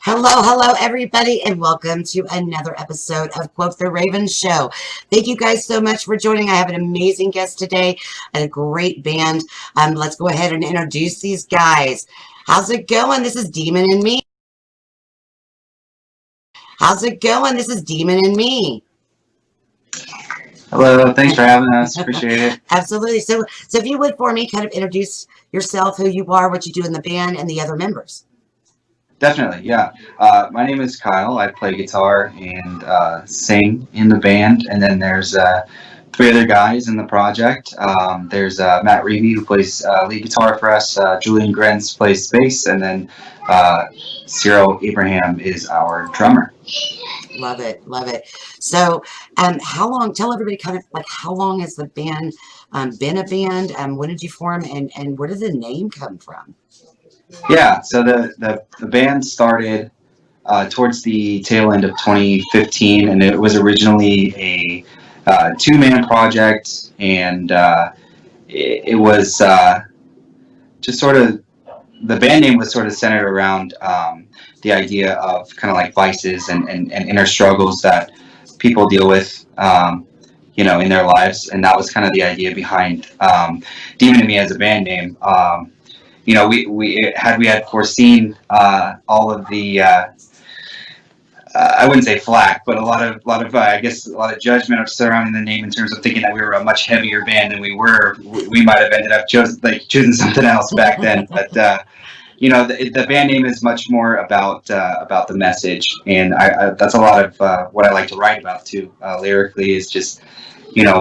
Hello, everybody, and welcome to another episode of Quote the Raven Show. Thank you guys so much for joining. I have an amazing guest today and a great band. Let's go ahead and introduce these guys. How's it going? This is Demon and Me. How's it going? This is Demon and Me. Hello, thanks for having us. Appreciate it. Absolutely. So if you would for me, kind of introduce yourself, who you are, what you do in the band, and the other members. Definitely, yeah. My name is Kyle. I play guitar and sing in the band, and then there's three other guys in the project. There's Matt Reeve, who plays lead guitar for us. Julian Grenz plays bass, and then Cyril Abraham is our drummer. Love it, love it. So, how long? Tell everybody kind of like how long has the band been a band? When did you form, and where did the name come from? Yeah, so the band started towards the tail end of 2015, and it was originally a two-man project, and it was just sort of, the band name was sort of centered around the idea of kind of like vices and inner struggles that people deal with, in their lives, and that was kind of the idea behind Demon and Me as a band name. We had foreseen all of the I wouldn't say flack, but a lot of judgment surrounding the name in terms of thinking that we were a much heavier band than we were. We might have ended up choosing something else back then, but the band name is much more about the message, and that's a lot of what I like to write about too. Lyrically, is just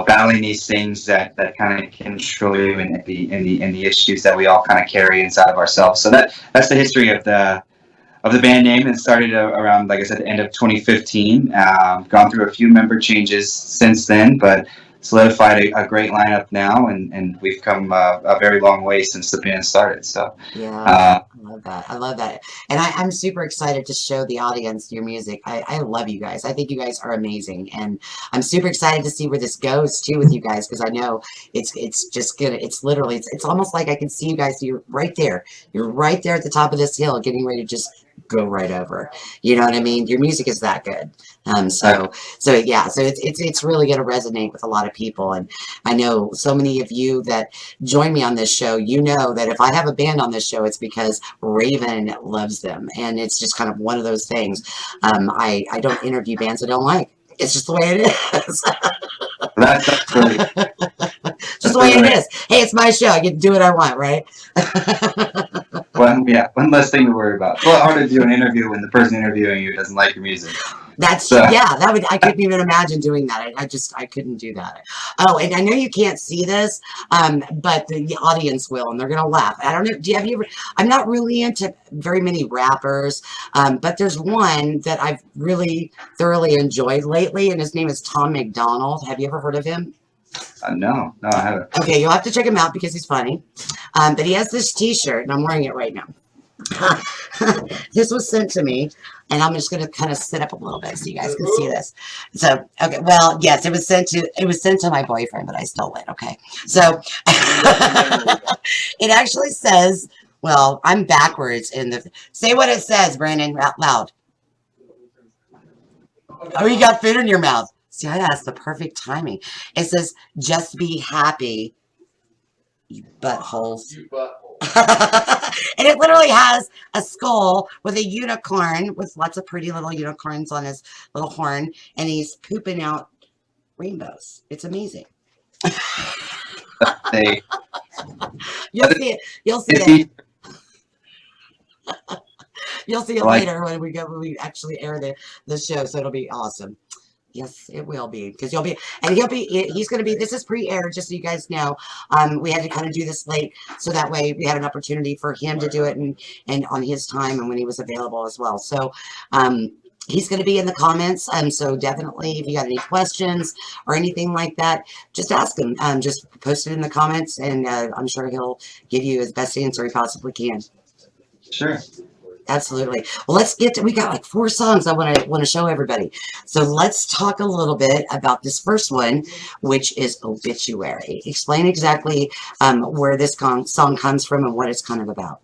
battling these things that kind of control you and the issues that we all kind of carry inside of ourselves. So that's the history of the band name. It started around, like I said, the end of 2015. Gone through a few member changes since then, but solidified a great lineup now, and we've come a very long way since the band started. So Yeah, I love that, and I'm super excited to show the audience your music. I love you guys. I think you guys are amazing, and I'm super excited to see where this goes too with you guys, because I know it's just gonna. It's literally it's almost like I can see you guys. You're right there. You're right there at the top of this hill, getting ready to just go right over. You know what I mean? Your music is that good. So it's really going to resonate with a lot of people, and I know so many of you that join me on this show. You know that if I have a band on this show, it's because Raven loves them, and it's just kind of one of those things. I don't interview bands I don't like. It's just the way it is. that's really, Just the way it is. Hey, it's my show. I get to do what I want, right? one less thing to worry about. It's a lot harder to do an interview when the person interviewing you doesn't like your music. I couldn't even imagine doing that. I couldn't do that. Oh, and I know you can't see this, but the audience will, and they're gonna laugh. I don't know. Have you ever? I'm not really into very many rappers, but there's one that I've really thoroughly enjoyed lately, and his name is Tom McDonald. Have you ever heard of him? No, I haven't. Okay, you'll have to check him out because he's funny. But he has this T-shirt, and I'm wearing it right now. This was sent to me, and I'm just going to kind of sit up a little bit so you guys can see this. So, okay, well, yes, it was sent to my boyfriend, but I stole it. Okay, so it actually says, well, I'm backwards in the. Say what it says, Brandon, out loud. Oh, you got food in your mouth. See, that's the perfect timing. It says, "Just be happy, you buttholes." And it literally has a skull with a unicorn with lots of pretty little unicorns on his little horn, and he's pooping out rainbows. It's amazing. You'll see it. You'll see it. You'll see it later when we actually air the show, so it'll be awesome. Yes, it will be, because he's going to be, this is pre-aired, just so you guys know. We had to kind of do this late, so that way we had an opportunity for him to do it and on his time and when he was available as well. So, he's going to be in the comments. So definitely, if you got any questions or anything like that, just ask him. Just post it in the comments, and I'm sure he'll give you his best answer he possibly can. Sure. Absolutely. Well, we got like 4 songs I want to show everybody. So let's talk a little bit about this first one, which is Obituary. Explain exactly where this song comes from and what it's kind of about.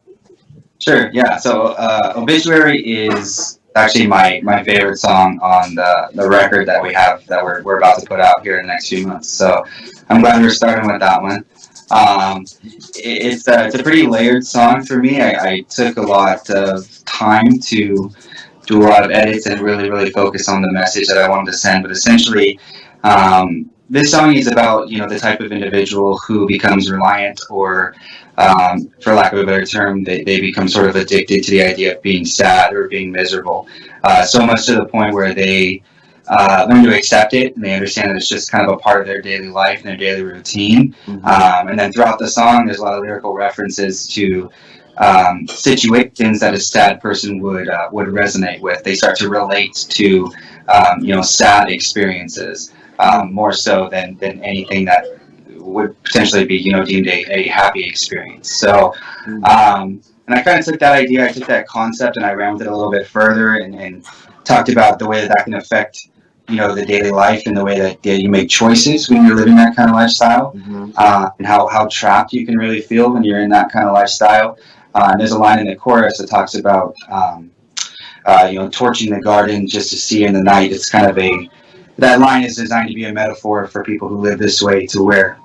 Sure. Yeah. So Obituary is actually my favorite song on the record that we have that we're about to put out here in the next few months. So I'm glad we're starting with that one. It's a pretty layered song for me. I took a lot of time to do a lot of edits and really focus on the message that I wanted to send. But essentially, this song is about the type of individual who becomes reliant or for lack of a better term, they become sort of addicted to the idea of being sad or being miserable. So much to the point where they learn to accept it and they understand that it's just kind of a part of their daily life and their daily routine. And then throughout the song, there's a lot of lyrical references to situations that a sad person would resonate with. They start to relate to sad experiences more so than anything that would potentially be deemed a happy experience. So and I kind of took that idea, I took that concept, and I ran with it a little bit further and talked about the way that can affect the daily life and the way that you make choices when you're living that kind of lifestyle, and how trapped you can really feel when you're in that kind of lifestyle. And there's a line in the chorus that talks about torching the garden just to see in the night. It's kind of that line is designed to be a metaphor for people who live this way, to where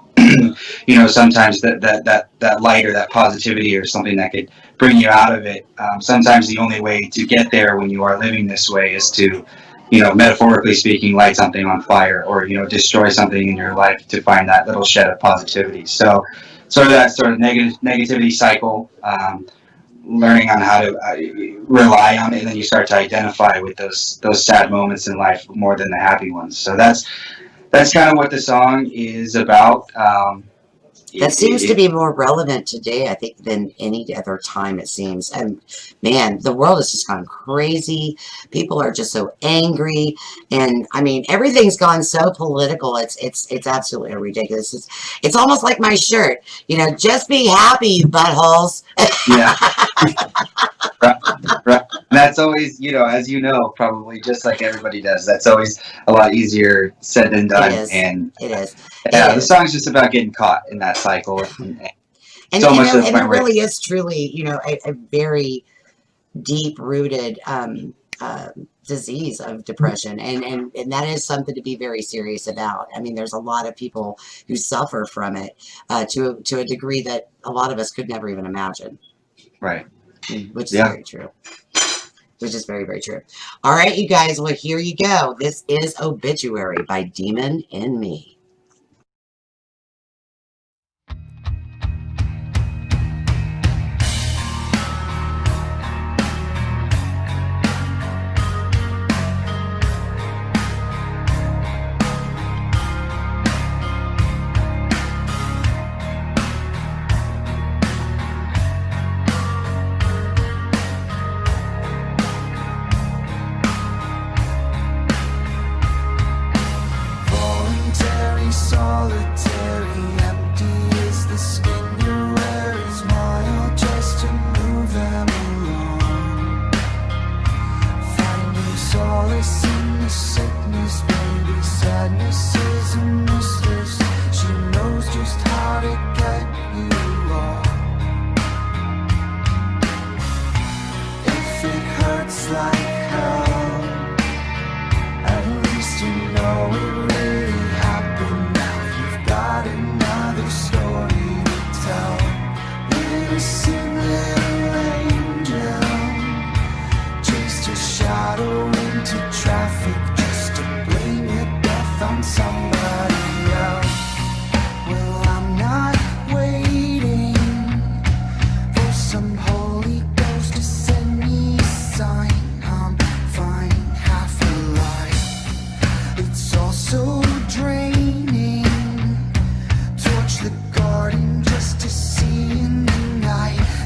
sometimes that light or that positivity or something that could bring you out of it. Sometimes the only way to get there when you are living this way is to, metaphorically speaking, light something on fire or, destroy something in your life to find that little shed of positivity. So sort of that sort of negativity cycle, learning on how to rely on it, and then you start to identify with those sad moments in life more than the happy ones. So that's kind of what the song is about. That seems to be more relevant today, I think, than any other time, it seems. And man, the world has just gone crazy. People are just so angry. And I mean, everything's gone so political. It's absolutely ridiculous. It's almost like my shirt, just be happy, you buttholes. Yeah. Right. That's always, as probably just like everybody does, that's always a lot easier said than done. It is. The song's just about getting caught in that cycle. And so much it really is truly, a very deep-rooted disease of depression, and that is something to be very serious about. I mean, there's a lot of people who suffer from it to a degree that a lot of us could never even imagine. Right. Which is very true. Which is very, very true. All right, you guys. Well, here you go. This is Obituary by Demon in Me. Torch the garden just to see in the night.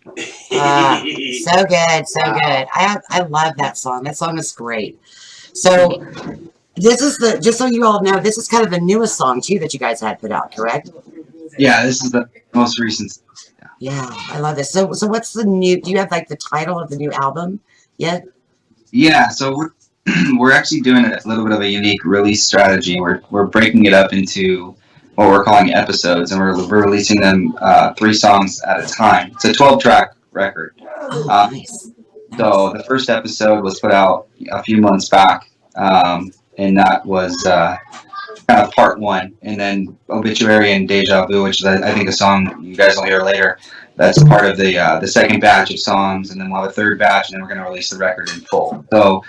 So good, so good. I love that song. That song is great. So this is the just so you all know, this is kind of the newest song too that you guys had put out, correct? Yeah, this is the most recent. Yeah, I love this. So what's the new? Do you have like the title of the new album yet? Yeah, so we're we're actually doing a little bit of a unique release strategy. We're breaking it up into what we're calling episodes, and we're releasing them 3 songs at a time. It's a 12-track record. Oh, Uh, nice, so nice. the first episode was put out a few months back, and that was kind of part one. And then Obituary and Deja Vu, which is I think a song you guys will hear later. That's part of the second batch of songs, and then we'll have a third batch, and then we're going to release the record in full. So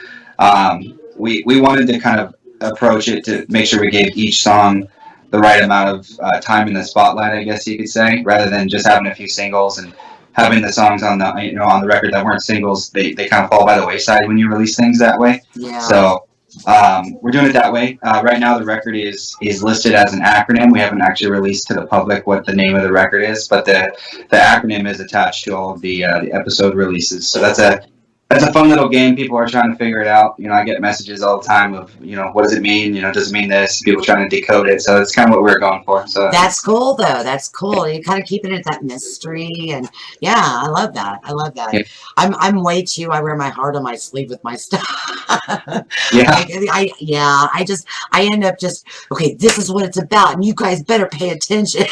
we wanted to kind of approach it to make sure we gave each song the right amount of time in the spotlight, I guess you could say, rather than just having a few singles and having the songs on the on the record that weren't singles. They kind of fall by the wayside when you release things that way. Yeah. So we're doing it that way. Right now, the record is listed as an acronym. We haven't actually released to the public what the name of the record is, but the acronym is attached to all of the episode releases. So that's a fun little game. People are trying to figure it out. I get messages all the time of what does it mean? Does it mean this? People trying to decode it. So it's kind of what we're going for. So That's cool though. That's cool. You kind of keeping it that mystery, and yeah, I love that. I love that. Yeah. I'm way too. I wear my heart on my sleeve with my stuff. Yeah. I end up just okay. This is what it's about, and you guys better pay attention.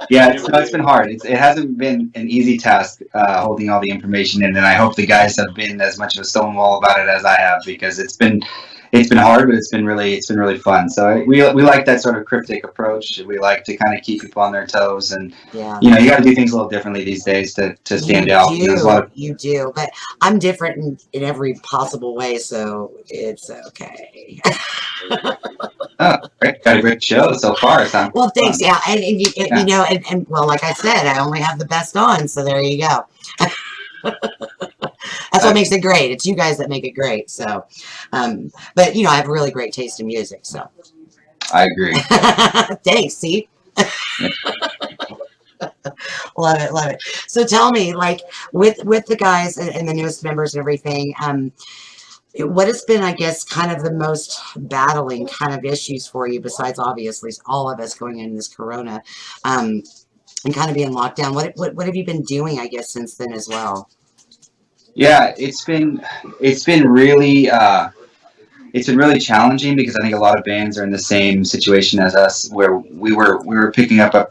Yeah, it's been hard. It hasn't been an easy task holding all the information in, and I hope the guys have been as much of a stonewall about it as I have, because it's been hard, but it's been really fun. So we like that sort of cryptic approach. We like to kind of keep people on their toes, and Yeah. you got to do things a little differently these days to stand out. There's a lot of You do, but I'm different in every possible way, so it's okay. great, got a great show so far. It sounds Well, thanks. fun. Yeah, and well, like I said, I only have the best on, so there you go. That's what makes it great. It's you guys that make it great. So, but I have a really great taste in music. So, I agree. thanks. See, love it, love it. So, tell me, like, with the guys and the newest members and everything, what has been, I guess, kind of the most battling kind of issues for you, besides obviously all of us going in this Corona, and kind of being locked down? What have you been doing, I guess, since then as well? Yeah, it's been really challenging, because I think a lot of bands are in the same situation as us, where we were picking up a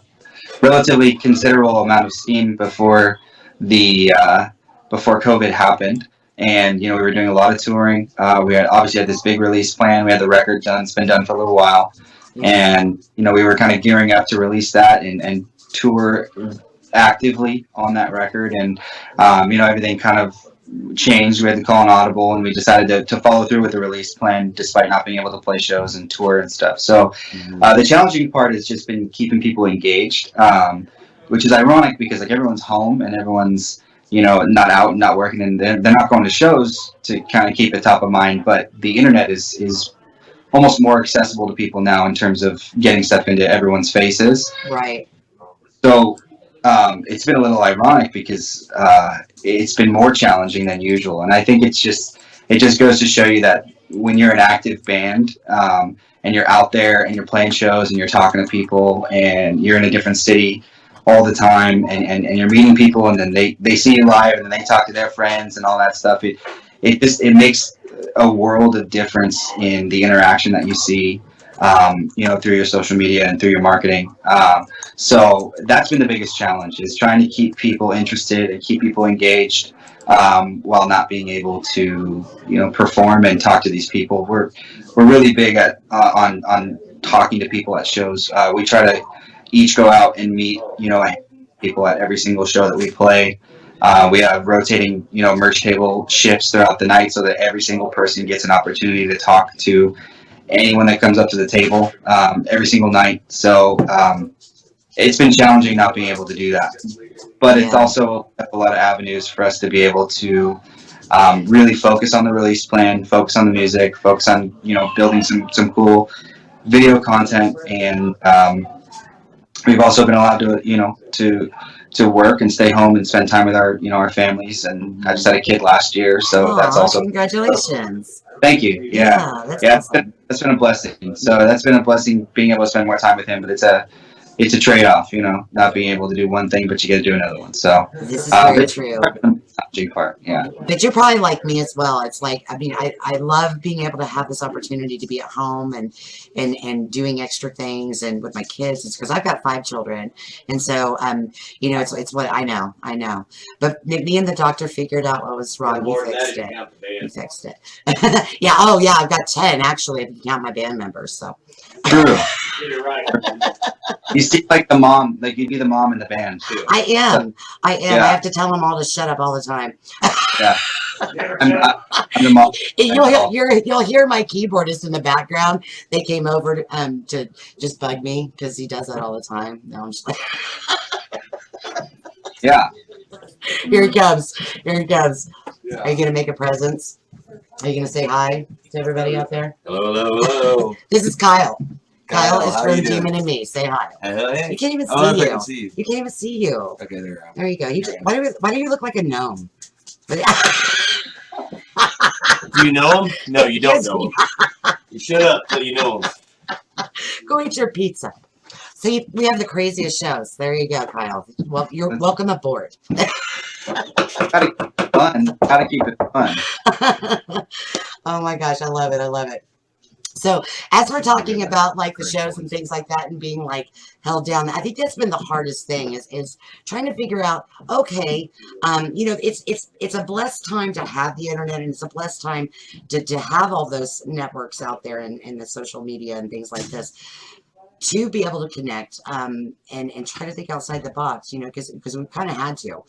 relatively considerable amount of steam before before COVID happened, and we were doing a lot of touring. We obviously had this big release plan. We had the record done. It's been done for a little while, and we were kind of gearing up to release that and tour actively on that record, and everything kind of changed. We had to call an audible, and we decided to follow through with the release plan despite not being able to play shows and tour and stuff. So the challenging part has just been keeping people engaged, which is ironic, because like everyone's home and everyone's not out and not working, and they're not going to shows to kind of keep it top of mind. But the internet is almost more accessible to people now in terms of getting stuff into everyone's faces. Right. So it's been a little ironic, because it's been more challenging than usual, and I think it just goes to show you that when you're an active band, and you're out there and you're playing shows and you're talking to people and you're in a different city all the time, and you're meeting people, and then they see you live, and then they talk to their friends and all that stuff. It makes a world of difference in the interaction that you see, through your social media and through your marketing. So that's been the biggest challenge, is trying to keep people interested and keep people engaged, while not being able to, perform and talk to these people. We're really big at on talking to people at shows. We try to each go out and meet, people at every single show that we play. We have rotating, merch table shifts throughout the night, so that every single person gets an opportunity to talk to anyone that comes up to the table, every single night. So it's been challenging not being able to do that, but it's also a lot of avenues for us to be able to really focus on the release plan, focus on the music, focus on building some cool video content, and we've also been allowed to to work and stay home and spend time with our our families. And I just had a kid last year, so that's Aw, also congratulations. thank you. Yeah, Yeah, that's yeah, awesome. that's been a blessing. So that's been a blessing being able to spend more time with him. But it's a trade off, not being able to do one thing, but you get to do another one. So This is very it's true. the challenging part. Yeah. But you're probably like me as well. It's like, I mean, I love being able to have this opportunity to be at home and doing extra things and with my kids. It's because I've got 5 children. And so, it's what I know. But me and the doctor figured out what was wrong. He fixed it. He fixed it. Yeah. Oh, yeah. I've got 10 actually, if you count my band members. So. True. You're right. You seem like the mom, like you'd be the mom in the band too. I am. Yeah. I have to tell them all to shut up all the time. Yeah. I'm the mom. You'll hear my keyboardist in the background. They came over to just bug me because he does that all the time. No, I'm just like, yeah. Here he comes. Here he comes. Yeah. Are you gonna make a presence? Are you gonna say hi to everybody out there? Hello, hello, hello. This is Kyle. Kyle is how from you doing? Demon and Me. Say hi. Hey. You can't even Oh, see I you. can see you. You can't even see you. Okay, there you go. There you go. Why do you look like a gnome? But, Do you know him? No, you don't Yes, know him. You shut up till you know him. go eat your pizza. See, we have the craziest shows. There you go, Kyle. Well, you're welcome aboard. Gotta keep it fun. Gotta keep it fun. Oh my gosh, I love it. I love it. So as we're talking about like the shows and things like that and being like held down, I think that's been the hardest thing is trying to figure out, okay, it's a blessed time to have the internet and it's a blessed time to have all those networks out there and the social media and things like this to be able to connect and try to think outside the box, because we kind of had to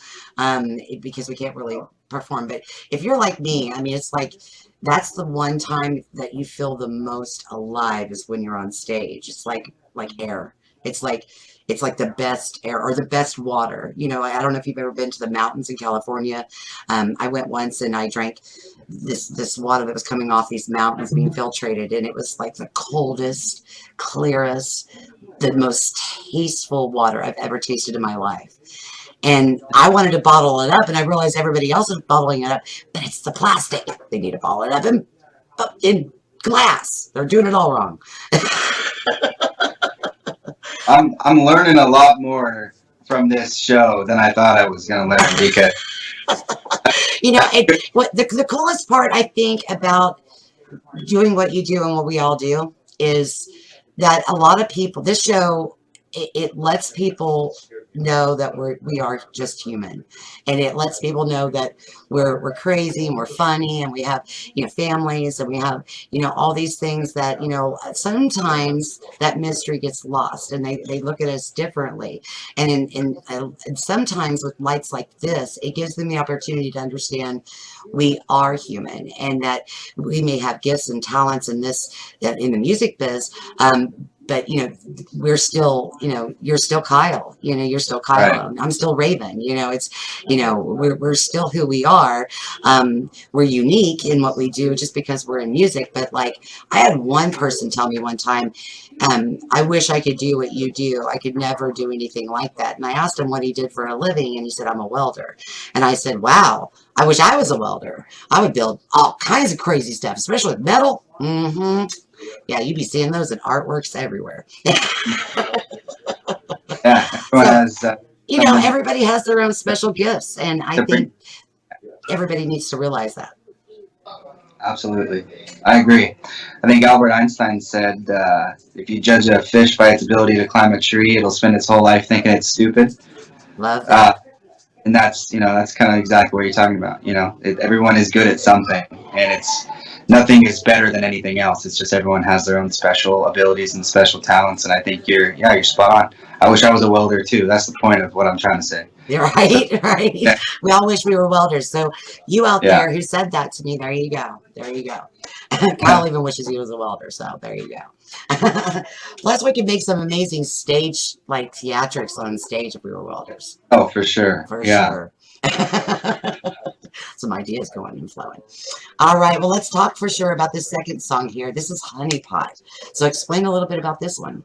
because we can't really perform. But if you're like me, I mean, it's like that's the one time that you feel the most alive is when you're on stage. It's like air. It's like the best air or the best water. I don't know if you've ever been to the mountains in California. I went once and I drank this water that was coming off these mountains being filtrated, and it was like the coldest, clearest, the most tasteful water I've ever tasted in my life. And I wanted to bottle it up, and I realized everybody else is bottling it up, but it's the plastic. They need to bottle it up in glass. They're doing it all wrong. I'm learning a lot more from this show than I thought I was gonna learn because what the coolest part I think about doing what you do and what we all do is that a lot of people, this show, it lets people know that we are just human, and it lets people know that we're crazy and we're funny and we have families and we have all these things that sometimes that mystery gets lost and they look at us differently, and sometimes with lights like this it gives them the opportunity to understand we are human and that we may have gifts and talents in the music biz, but we're still, you're still Kyle, you're still Kyle. Right. I'm still Raven. It's, we're still who we are. We're unique in what we do just because we're in music. But like, I had one person tell me one time, I wish I could do what you do. I could never do anything like that. And I asked him what he did for a living, and he said, I'm a welder. And I said, wow, I wish I was a welder. I would build all kinds of crazy stuff, especially with metal. Mm-hmm. Yeah, you'd be seeing those in artworks everywhere. Yeah, everybody has their own special gifts, and I think everybody needs to realize that. Absolutely, I agree. I think Albert Einstein said, "If you judge a fish by its ability to climb a tree, it'll spend its whole life thinking it's stupid." Love that. And that's kind of exactly what you're talking about. Everyone is good at something, and nothing is better than anything else. It's just everyone has their own special abilities and special talents, and I think you're spot on. I wish I was a welder too. That's the point of what I'm trying to say. You're right, right. Yeah. We all wish we were welders. So you out there who said that to me, there you go. There you go. Kyle even wishes he was a welder, so there you go. Plus, we could make some amazing stage, like theatrics on stage if we were welders. Oh, for sure. For sure. Some ideas going and flowing. All right, well, let's talk for sure about this second song here. This is Honey Pot. So explain a little bit about this one.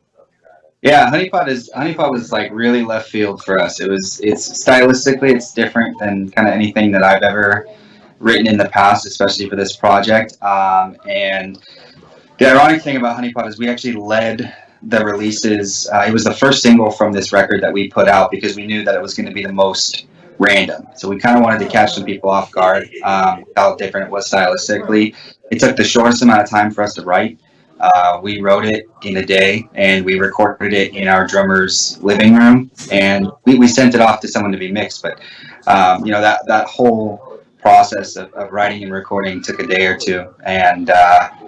Yeah, Honeypot was like really left field for us. It's stylistically it's different than kind of anything that I've ever written in the past, especially for this project. And the ironic thing about Honeypot is we actually led the releases. It was the first single from this record that we put out because we knew that it was going to be the most random. So we kind of wanted to catch some people off guard with how different it was stylistically. It took the shortest amount of time for us to write. We wrote it in a day and we recorded it in our drummer's living room, and we sent it off to someone to be mixed. But that whole process of writing and recording took a day or two, and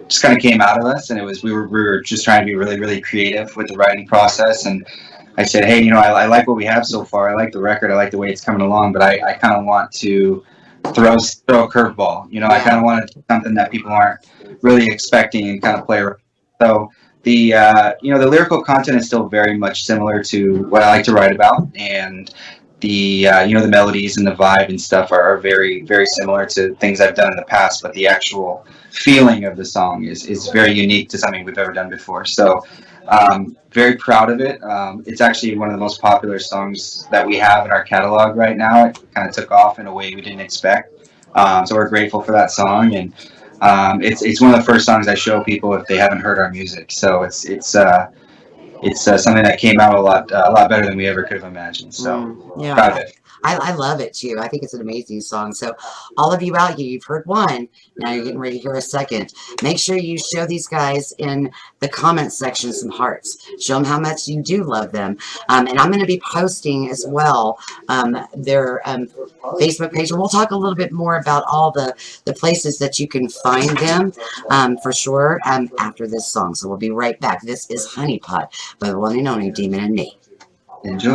just kind of came out of us. And it was we were just trying to be really really creative with the writing process. And I said, hey, I like what we have so far. I like the record. I like the way it's coming along, but I kind of want to throw a curveball. I kind of wanted something that people aren't really expecting and kind of play around. So the lyrical content is still very much similar to what I like to write about, and the the melodies and the vibe and stuff are very very similar to things I've done in the past. But the actual feeling of the song is very unique to something we've ever done before. So very proud of it. It's actually one of the most popular songs that we have in our catalog right now. It kind of took off in a way we didn't expect. So we're grateful for that song, and it's one of the first songs I show people if they haven't heard our music. So it's something that came out a lot better than we ever could have imagined. So Yeah. proud of it. I love it too. I think it's an amazing song. So all of you out here, you've heard one. Now you're getting ready to hear a second. Make sure you show these guys in the comment section some hearts. Show them how much you do love them. And I'm going to be posting as well their Facebook page. And we'll talk a little bit more about all the places that you can find them for sure after this song. So we'll be right back. This is Honeypot by the one and only Demon and Me. Enjoy.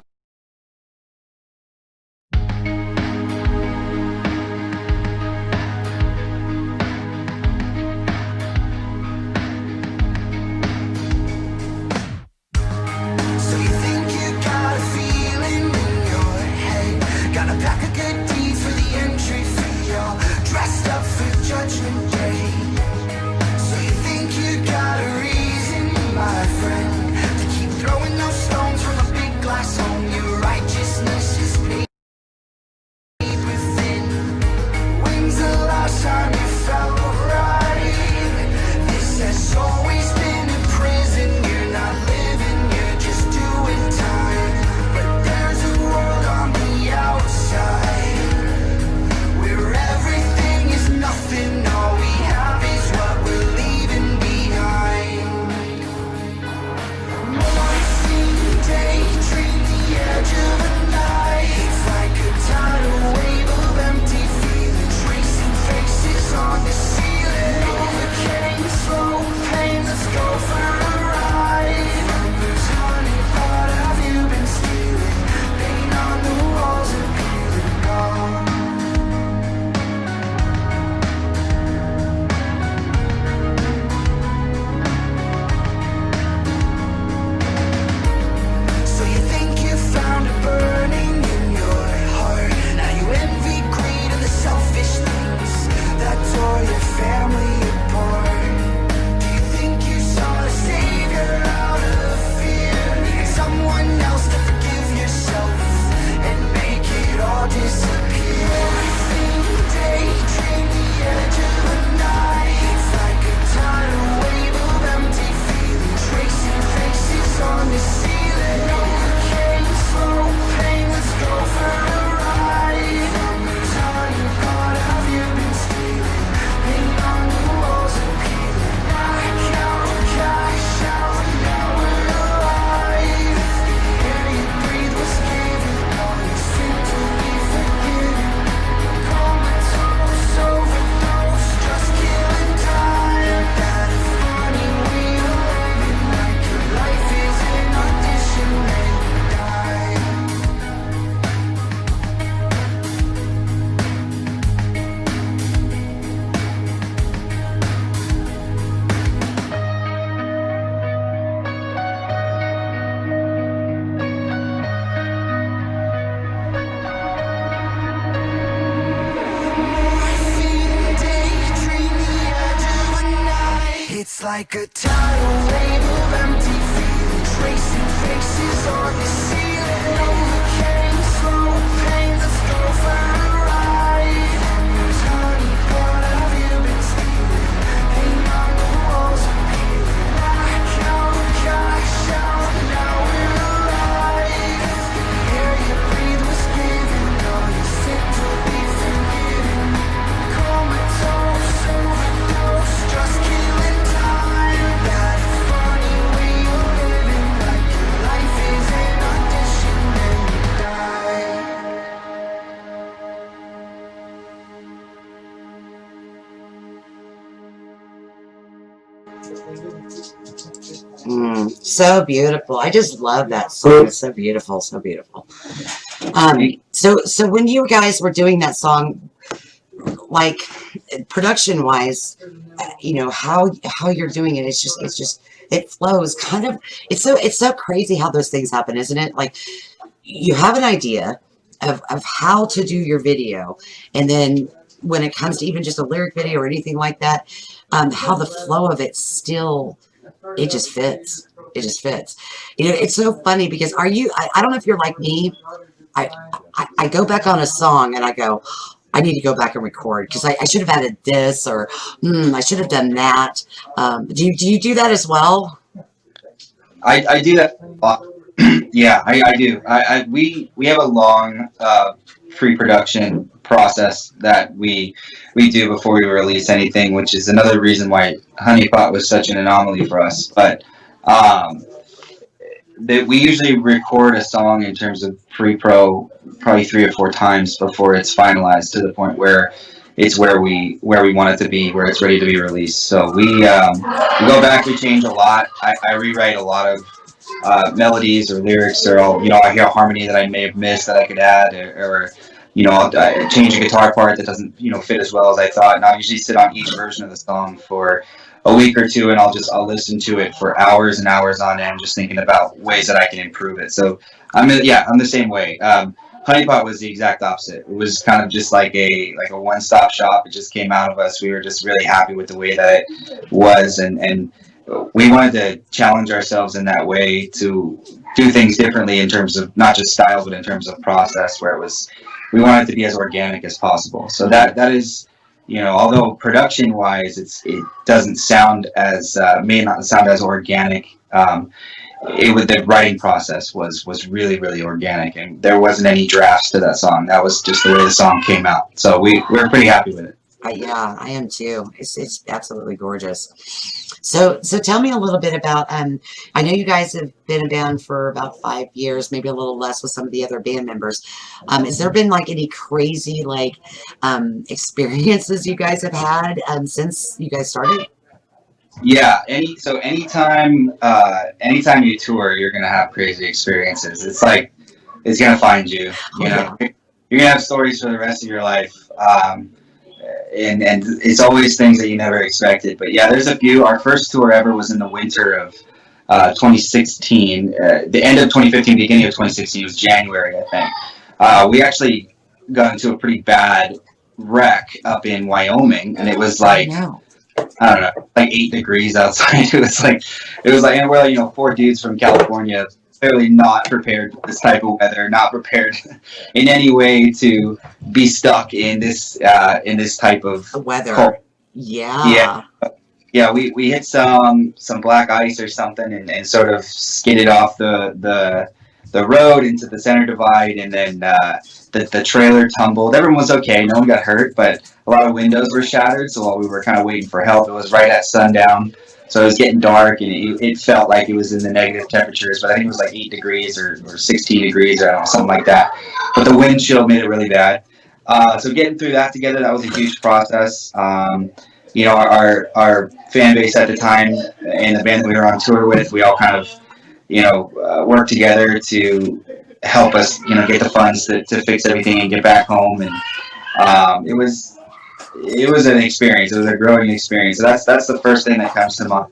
It's like a tidal wave of empty feelings Tracing faces on the ceiling, overcame slow pain. Let's go for a ride. Honey, what have you been stealing? Hang on the walls, I'm peeling. Black out, cash out, now we're alive. The air you breathe was given, all your sins will be forgiven. Comatose, overdose, just killing time. That funny way you're living, like your life is an audition and you die. So beautiful. I just love that song. It's so beautiful, so beautiful. So when you guys were doing that song, like production wise, you know, how you're doing it, it's just it flows kind of, it's so crazy how those things happen, isn't it? Like you have an idea of how to do your video, and then when it comes to even just a lyric video or anything like that, how the flow of it still, it just fits. It just fits. You know, it's so funny because I don't know if you're like me. I go back on a song and I go, I need to go back and record because I should have added this, or I should have done that. Do you do that as well? I do that a lot. Yeah, I do. We have a long pre-production process that we do before we release anything, which is another reason why Honeypot was such an anomaly for us. But that we usually record a song in terms of pre-pro probably 3 or 4 times before it's finalized to the point where it's where we want it to be, where it's ready to be released. So we go back, we change a lot. I rewrite a lot of melodies or lyrics, or I hear a harmony that I may have missed that I could add, or I change a guitar part that doesn't fit as well as I thought. And I'll usually sit on each version of the song for a week or two, and I'll listen to it for hours and hours on end, just thinking about ways that I can improve it. So I'm the same way. Honeypot was the exact opposite. It was kind of just like a one-stop shop. It just came out of us. We were just really happy with the way that it was, and we wanted to challenge ourselves in that way to do things differently in terms of not just style, but in terms of process, where we wanted it to be as organic as possible. So that is, although production wise, it doesn't sound as may not sound as organic. The writing process was really, really organic, and there wasn't any drafts to that song. That was just the way the song came out. So we're pretty happy with it. Yeah, I am too. It's absolutely gorgeous. So tell me a little bit about, I know you guys have been a band for about 5 years, maybe a little less with some of the other band members. Has there been like any crazy experiences you guys have had since you guys started? Yeah, anytime you tour, you're gonna have crazy experiences. It's like it's gonna find you. You're gonna have stories for the rest of your life. And it's always things that you never expected. But yeah, there's a few. Our first tour ever was in the winter of 2016. The end of 2015, beginning of 2016 was January, I think. We actually got into a pretty bad wreck up in Wyoming, and it was like, I don't know, like 8 degrees outside. It was like, and we're like, 4 dudes from California, clearly not prepared for this type of weather, not prepared in any way to be stuck in this type of weather. Cold. Yeah. We hit some black ice or something, and sort of skidded off the road into the center divide, and then the trailer tumbled. Everyone was okay, no one got hurt, but a lot of windows were shattered. So while we were kind of waiting for help, it was right at sundown. So it was getting dark, and it felt like it was in the negative temperatures, but I think it was like 8 degrees or 16 degrees, or I don't know, something like that. But the wind chill made it really bad. So getting through that together, that was a huge process. Our fan base at the time and the band that we were on tour with, we all kind of, worked together to help us, get the funds to fix everything and get back home. And it was an experience. It was a growing experience. So that's the first thing that comes to mind.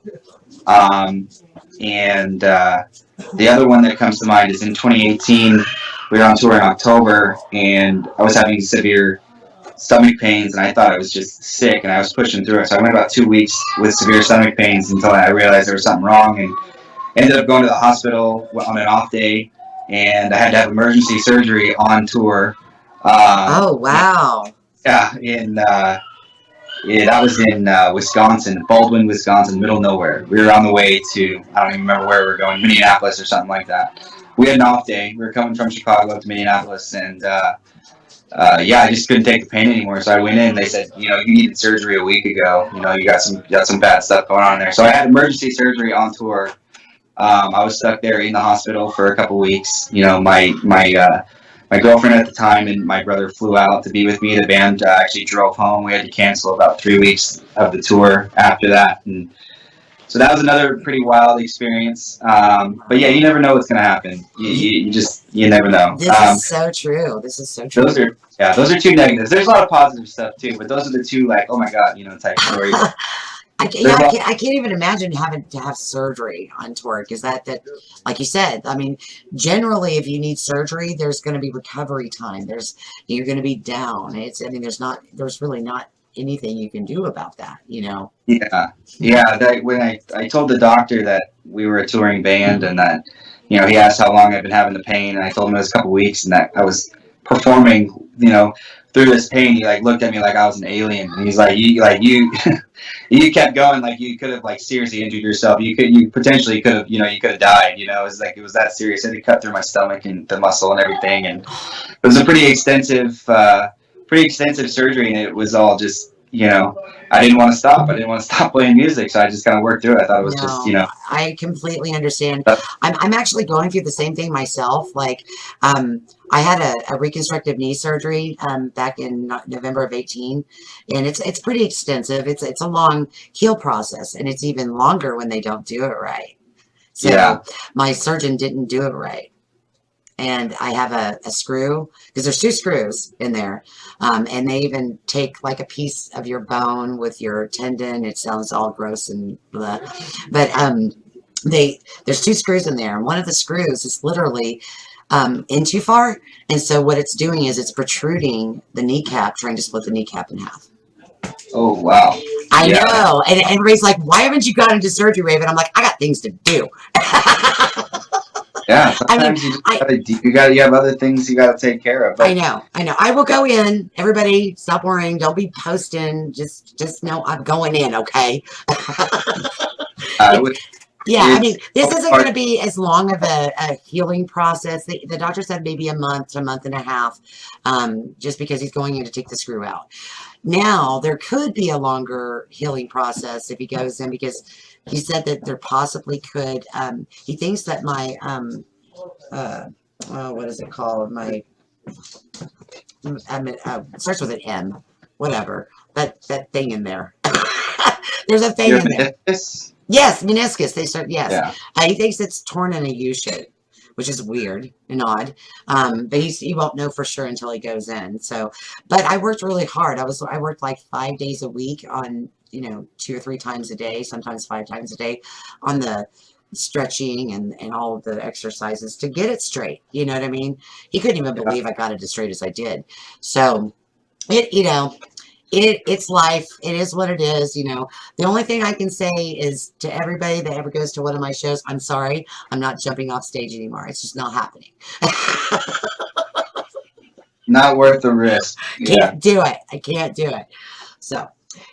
And the other one that comes to mind is in 2018, we were on tour in October, and I was having severe stomach pains, and I thought I was just sick, and I was pushing through it. So I went about 2 weeks with severe stomach pains until I realized there was something wrong. And ended up going to the hospital on an off day, and I had to have emergency surgery on tour. Oh, wow. Yeah, I was in Wisconsin, Baldwin, Wisconsin, middle of nowhere. We were on the way to, I don't even remember where we were going, Minneapolis or something like that. We had an off day. We were coming from Chicago up to Minneapolis, and I just couldn't take the pain anymore. So I went in. They said, you needed surgery a week ago. You got some bad stuff going on there. So I had emergency surgery on tour. I was stuck there in the hospital for a couple weeks. My girlfriend at the time and my brother flew out to be with me. The band actually drove home. We had to cancel about 3 weeks of the tour after that, and so that was another pretty wild experience. But yeah, you never know what's gonna happen. You never know. This is so true. This is so true. Those are two negatives. There's a lot of positive stuff too, but those are the two oh my god, type stories. I can't even imagine having to have surgery on tour, because that like you said, I mean, generally if you need surgery, there's going to be recovery time. You're going to be down. There's really not anything you can do about that, Yeah. When I told the doctor that we were a touring band, and that he asked how long I've been having the pain, and I told him it was a couple weeks, and that I was performing, through this pain. He looked at me like I was an alien, and he's like, you you kept going, you could have seriously injured yourself. You potentially could have, you could have died. It was that serious. It had cut through my stomach and the muscle and everything, and it was a pretty extensive surgery, and it was all just, I didn't want to stop. I didn't want to stop playing music, so I just kind of worked through it. I thought it was just, I completely understand. I'm actually going through the same thing myself. I had a reconstructive knee surgery back in November of 2018, and it's pretty extensive. It's a long heal process, and it's even longer when they don't do it right. So my surgeon didn't do it right. And I have a screw, because there's 2 screws in there, and they even take a piece of your bone with your tendon. It sounds all gross and blah, but there's 2 screws in there, and one of the screws is literally in too far, and so what it's doing is it's protruding the kneecap, trying to split the kneecap in half. Oh wow! I know, and everybody's like, "Why haven't you gone into surgery, Raven?" I'm like, "I got things to do." Yeah, sometimes you have other things you got to take care of. But. I know. I will go in. Everybody, stop worrying. Don't be posting. Just know I'm going in. Okay. I mean, this isn't going to be as long of a healing process. The doctor said maybe a month to a month and a half, just because he's going in to take the screw out. Now, there could be a longer healing process if he goes in, because he said that there possibly could, he thinks that my, what is it called? My, it starts with an M, whatever, that thing in there. There's a thing in there. Yes, meniscus. Yes. Yeah. He thinks it's torn in a U shape, which is weird and odd. But he won't know for sure until he goes in. So, but I worked really hard. I worked 5 days a week on, 2 or 3 times a day, sometimes 5 times a day, on the stretching and all of the exercises to get it straight. You know what I mean? He couldn't even believe I got it as straight as I did. So it's life. It is what it is. The only thing I can say is to everybody that ever goes to one of my shows, I'm sorry, I'm not jumping off stage anymore. It's just not happening. Not worth the risk. Can't do it. I can't do it. So,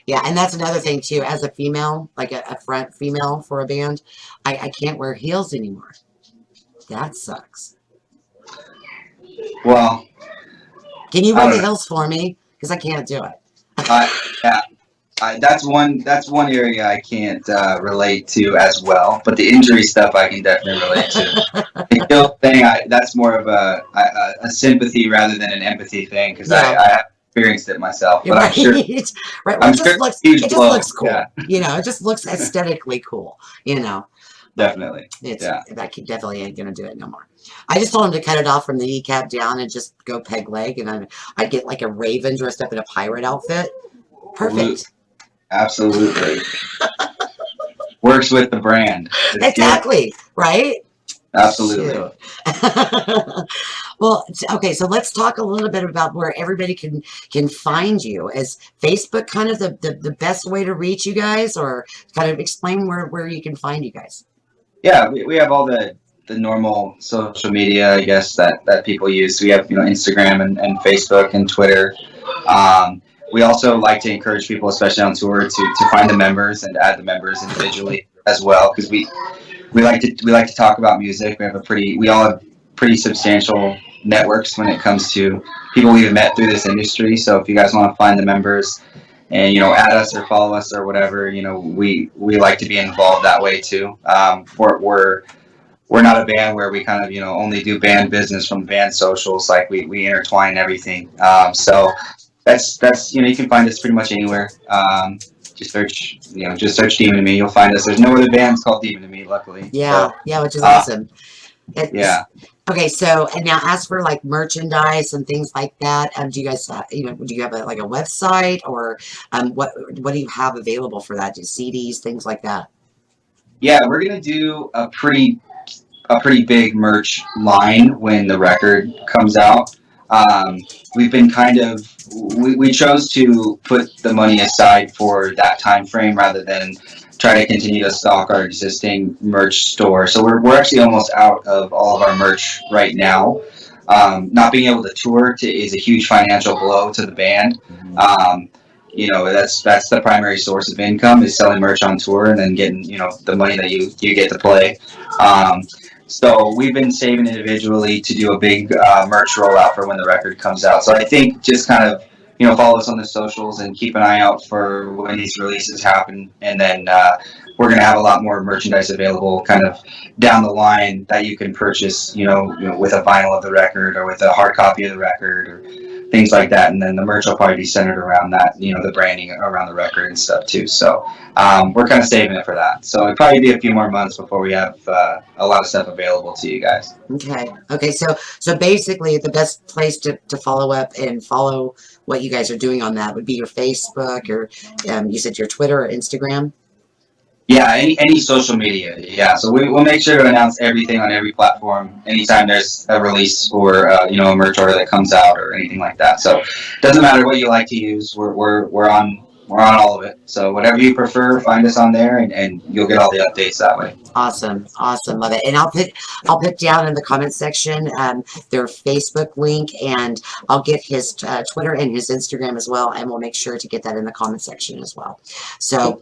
yeah, and that's another thing too. As a female, a front female for a band, I can't wear heels anymore. That sucks. Well, can you wear the heels for me? Because I can't do it. That's one area I can't relate to as well. But the injury stuff I can definitely relate to. The heel thing, that's more of a sympathy rather than an empathy thing, because I have experienced it myself. But right. I'm sure, right. Well, I'm it sure just looks cool. Yeah. It just looks aesthetically cool. Definitely. That definitely ain't gonna do it no more. I just told him to cut it off from the kneecap down and just go peg leg, and I'd get like a raven dressed up in a pirate outfit. Perfect. Absolutely. Works with the brand. It's exactly. Good. Right? Absolutely. Well, okay, so let's talk a little bit about where everybody can find you. Is Facebook kind of the best way to reach you guys, or kind of explain where you can find you guys? Yeah, we have all the normal social media, I guess, that people use. We have, Instagram and Facebook and Twitter. We also like to encourage people, especially on tour, to find the members and add the members individually as well, because we like to talk about music. We all have pretty substantial networks when it comes to people we've met through this industry. So if you guys want to find the members and add us or follow us or whatever, we like to be involved that way too. We're not a band where we kind of only do band business from band socials. Like we intertwine everything. So that's you can find us pretty much anywhere. Just search Demon to Me. You'll find us. There's no other bands called Demon to Me, luckily. Yeah, So, yeah, which is awesome. yeah. Okay, so and now as for like merchandise and things like that, do you guys, do you have like a website or what do you have available for that? Just CDs, things like that. Yeah, we're gonna do a pretty big merch line when the record comes out. We've been we chose to put the money aside for that time frame rather than try to continue to stock our existing merch store. So we're actually almost out of all of our merch right now. Not being able to tour is a huge financial blow to the band. That's the primary source of income, is selling merch on tour and then getting the money that you get to play. So we've been saving individually to do a big merch rollout for when the record comes out. So I think just kind of follow us on the socials and keep an eye out for when these releases happen, and then we're going to have a lot more merchandise available kind of down the line that you can purchase with a vinyl of the record or with a hard copy of the record or things like that. And then the merch will probably be centered around that, the branding around the record and stuff too. So we're kind of saving it for that. So it'll probably be a few more months before we have a lot of stuff available to you guys. Okay. So basically, the best place to follow up and follow what you guys are doing on that would be your Facebook or you said your Twitter or Instagram. Yeah, any social media. Yeah, so we'll make sure to announce everything on every platform anytime there's a release or a merch order that comes out or anything like that. So it doesn't matter what you like to use. We're on all of it. So whatever you prefer, find us on there, and you'll get all the updates that way. Awesome, love it. And I'll put down in the comment section their Facebook link, and I'll get his Twitter and his Instagram as well, and we'll make sure to get that in the comment section as well. So,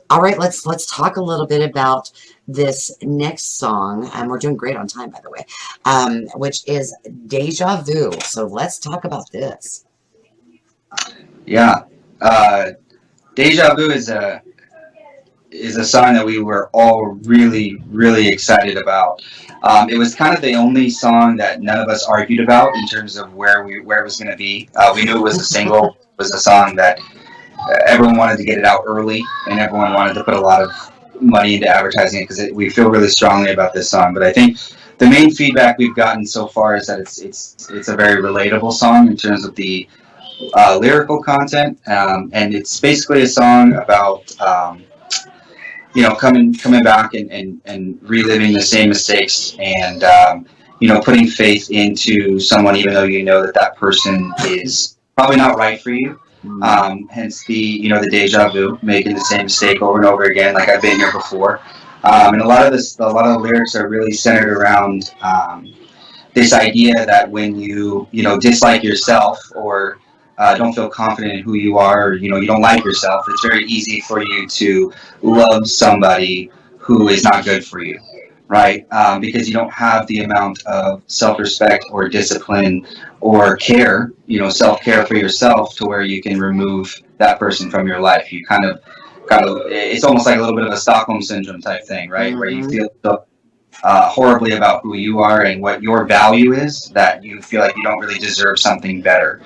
all right, let's talk a little bit about this next song, and we're doing great on time, by the way, which is Deja Vu. So let's talk about this. Yeah. Deja Vu is a song that we were all really, really excited about. It was kind of the only song that none of us argued about in terms of where it was going to be. We knew it was a single. It was a song that everyone wanted to get it out early, and everyone wanted to put a lot of money into advertising it because we feel really strongly about this song. But I think the main feedback we've gotten so far is that it's a very relatable song in terms of the lyrical content, and it's basically a song about coming back and reliving the same mistakes, and putting faith into someone even though that person is probably not right for you. Hence the deja vu, making the same mistake over and over again, like I've been here before. And a lot of the lyrics are really centered around this idea that when you dislike yourself or don't feel confident in who you are, or you don't like yourself, it's very easy for you to love somebody who is not good for you, right? Because you don't have the amount of self-respect or discipline or care, self-care for yourself, to where you can remove that person from your life. You kind of it's almost like a little bit of a Stockholm syndrome type thing, right? Mm-hmm. Where you feel so horribly about who you are and what your value is, that you feel like you don't really deserve something better.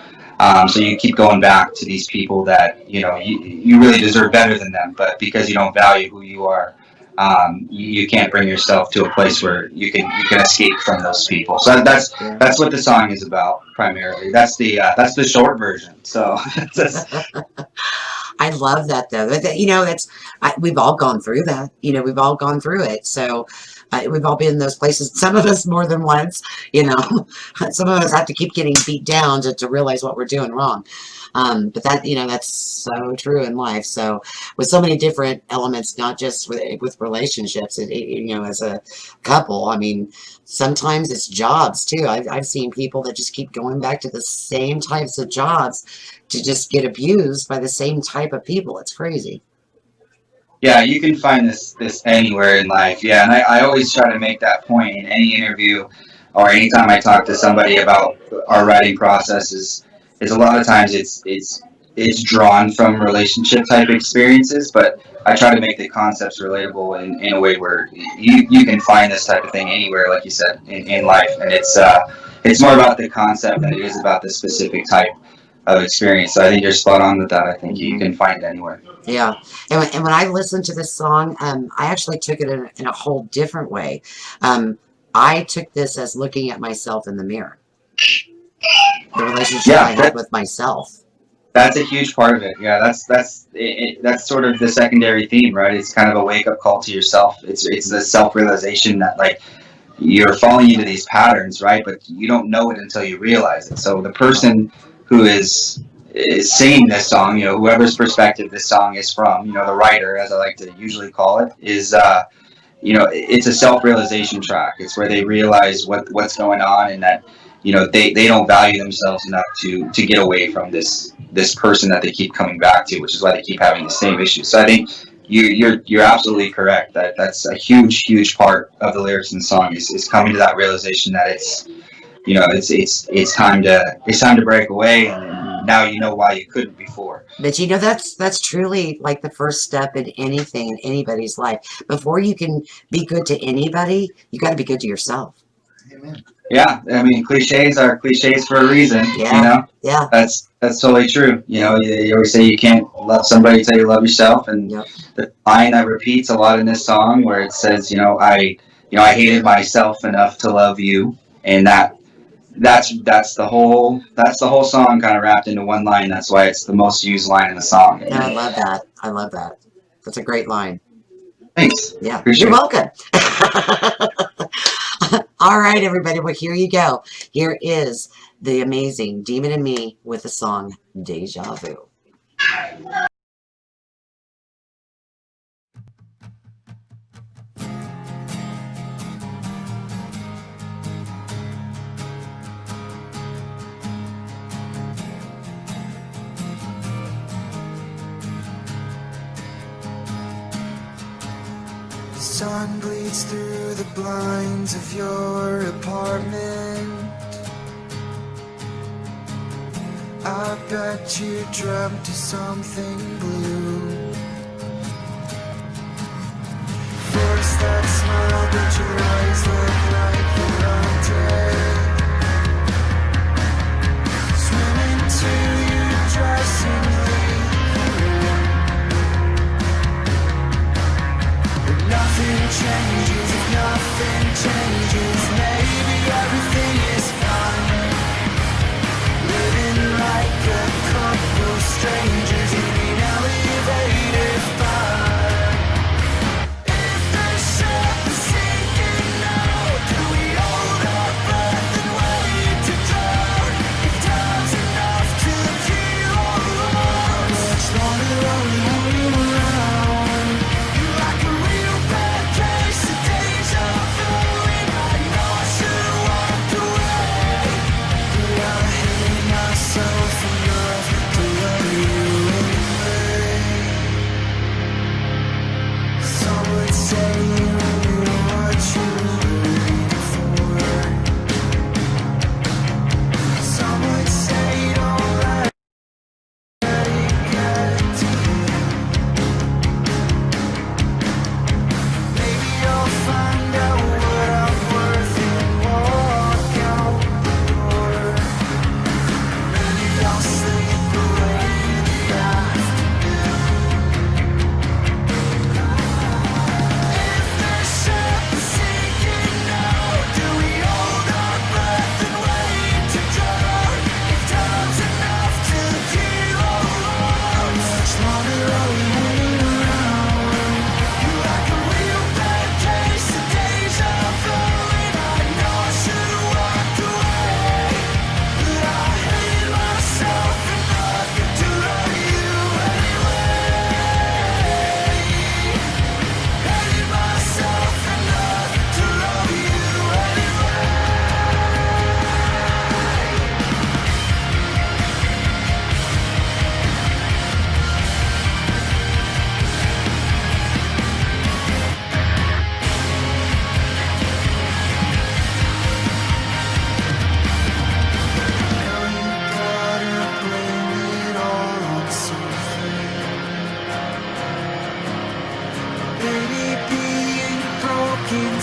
So you keep going back to these people that you really deserve better than them, but because you don't value who you are, you can't bring yourself to a place where you can escape from those people. So that's what the song is about primarily. That's the short version. So I love that though. We've all gone through that. We've all gone through it. So we've all been in those places. Some of us more than once, you know. Some of us have to keep getting beat down to realize what we're doing wrong. But that, you know, that's so true in life. So with so many different elements, not just with relationships, you know, as a couple, I mean, sometimes it's jobs too. I've seen people that just keep going back to the same types of jobs to just get abused by the same type of people. It's crazy. Yeah, you can find this anywhere in life. Yeah, and I always try to make that point in any interview or anytime I talk to somebody about our writing process is a lot of times it's drawn from relationship type experiences, but I try to make the concepts relatable in a way where you can find this type of thing anywhere, like you said, in life, and it's more about the concept than it is about the specific type of experience. So I think you're spot on with that. I think you can find it anywhere. Yeah, and when I listened to this song, I actually took it in a whole different way. I took this as looking at myself in the mirror. The relationship I had with myself. That's a huge part of it. Yeah, that's sort of the secondary theme, right? It's kind of a wake up call to yourself. It's the self realization that like you're falling into these patterns, right? But you don't know it until you realize it. So the person who is singing this song, you know, whoever's perspective this song is from, you know, the writer, as I like to usually call it, is you know, it's a self realization track. It's where they realize what's going on and that, you know, they don't value themselves enough to get away from this person that they keep coming back to, which is why they keep having the same issues. So I think you're absolutely correct that that's a huge part of the lyrics in the song is coming to that realization that it's, you know, it's time to break away, and now you know why you couldn't before. But you know, that's truly like the first step in anything in anybody's life. Before you can be good to anybody, you got to be good to yourself. Amen. Yeah, I mean, cliches are cliches for a reason. Yeah. You know, Yeah. that's totally true. You know, you always say you can't love somebody until you love yourself, and Yep. the line that repeats a lot in this song, where it says, you know, I hated myself enough to love you, and that's the whole song kind of wrapped into one line. That's why it's the most used line in the song. Yeah, I love that. I love that. That's a great line. Thanks. Yeah, Appreciate you're it. welcome. All right, everybody. Well, here you go. Here is the amazing Demon and Me with the song Deja Vu. The sun bleeds through the blinds of your apartment. I bet you dreamt of something blue. Force that smile, but your eyes look like they're haunted. Swim into your dressing room. Nothing changes, if nothing changes, maybe everything is fine. Living like a couple strangers in an elevated fire. If the ship is sinking now, do we hold our breath and wait to drown? If time's enough to heal all alone, much longer rolling around. You're like a real bad case of deja vu, and I know I should've walked away, but I hate myself enough to love you.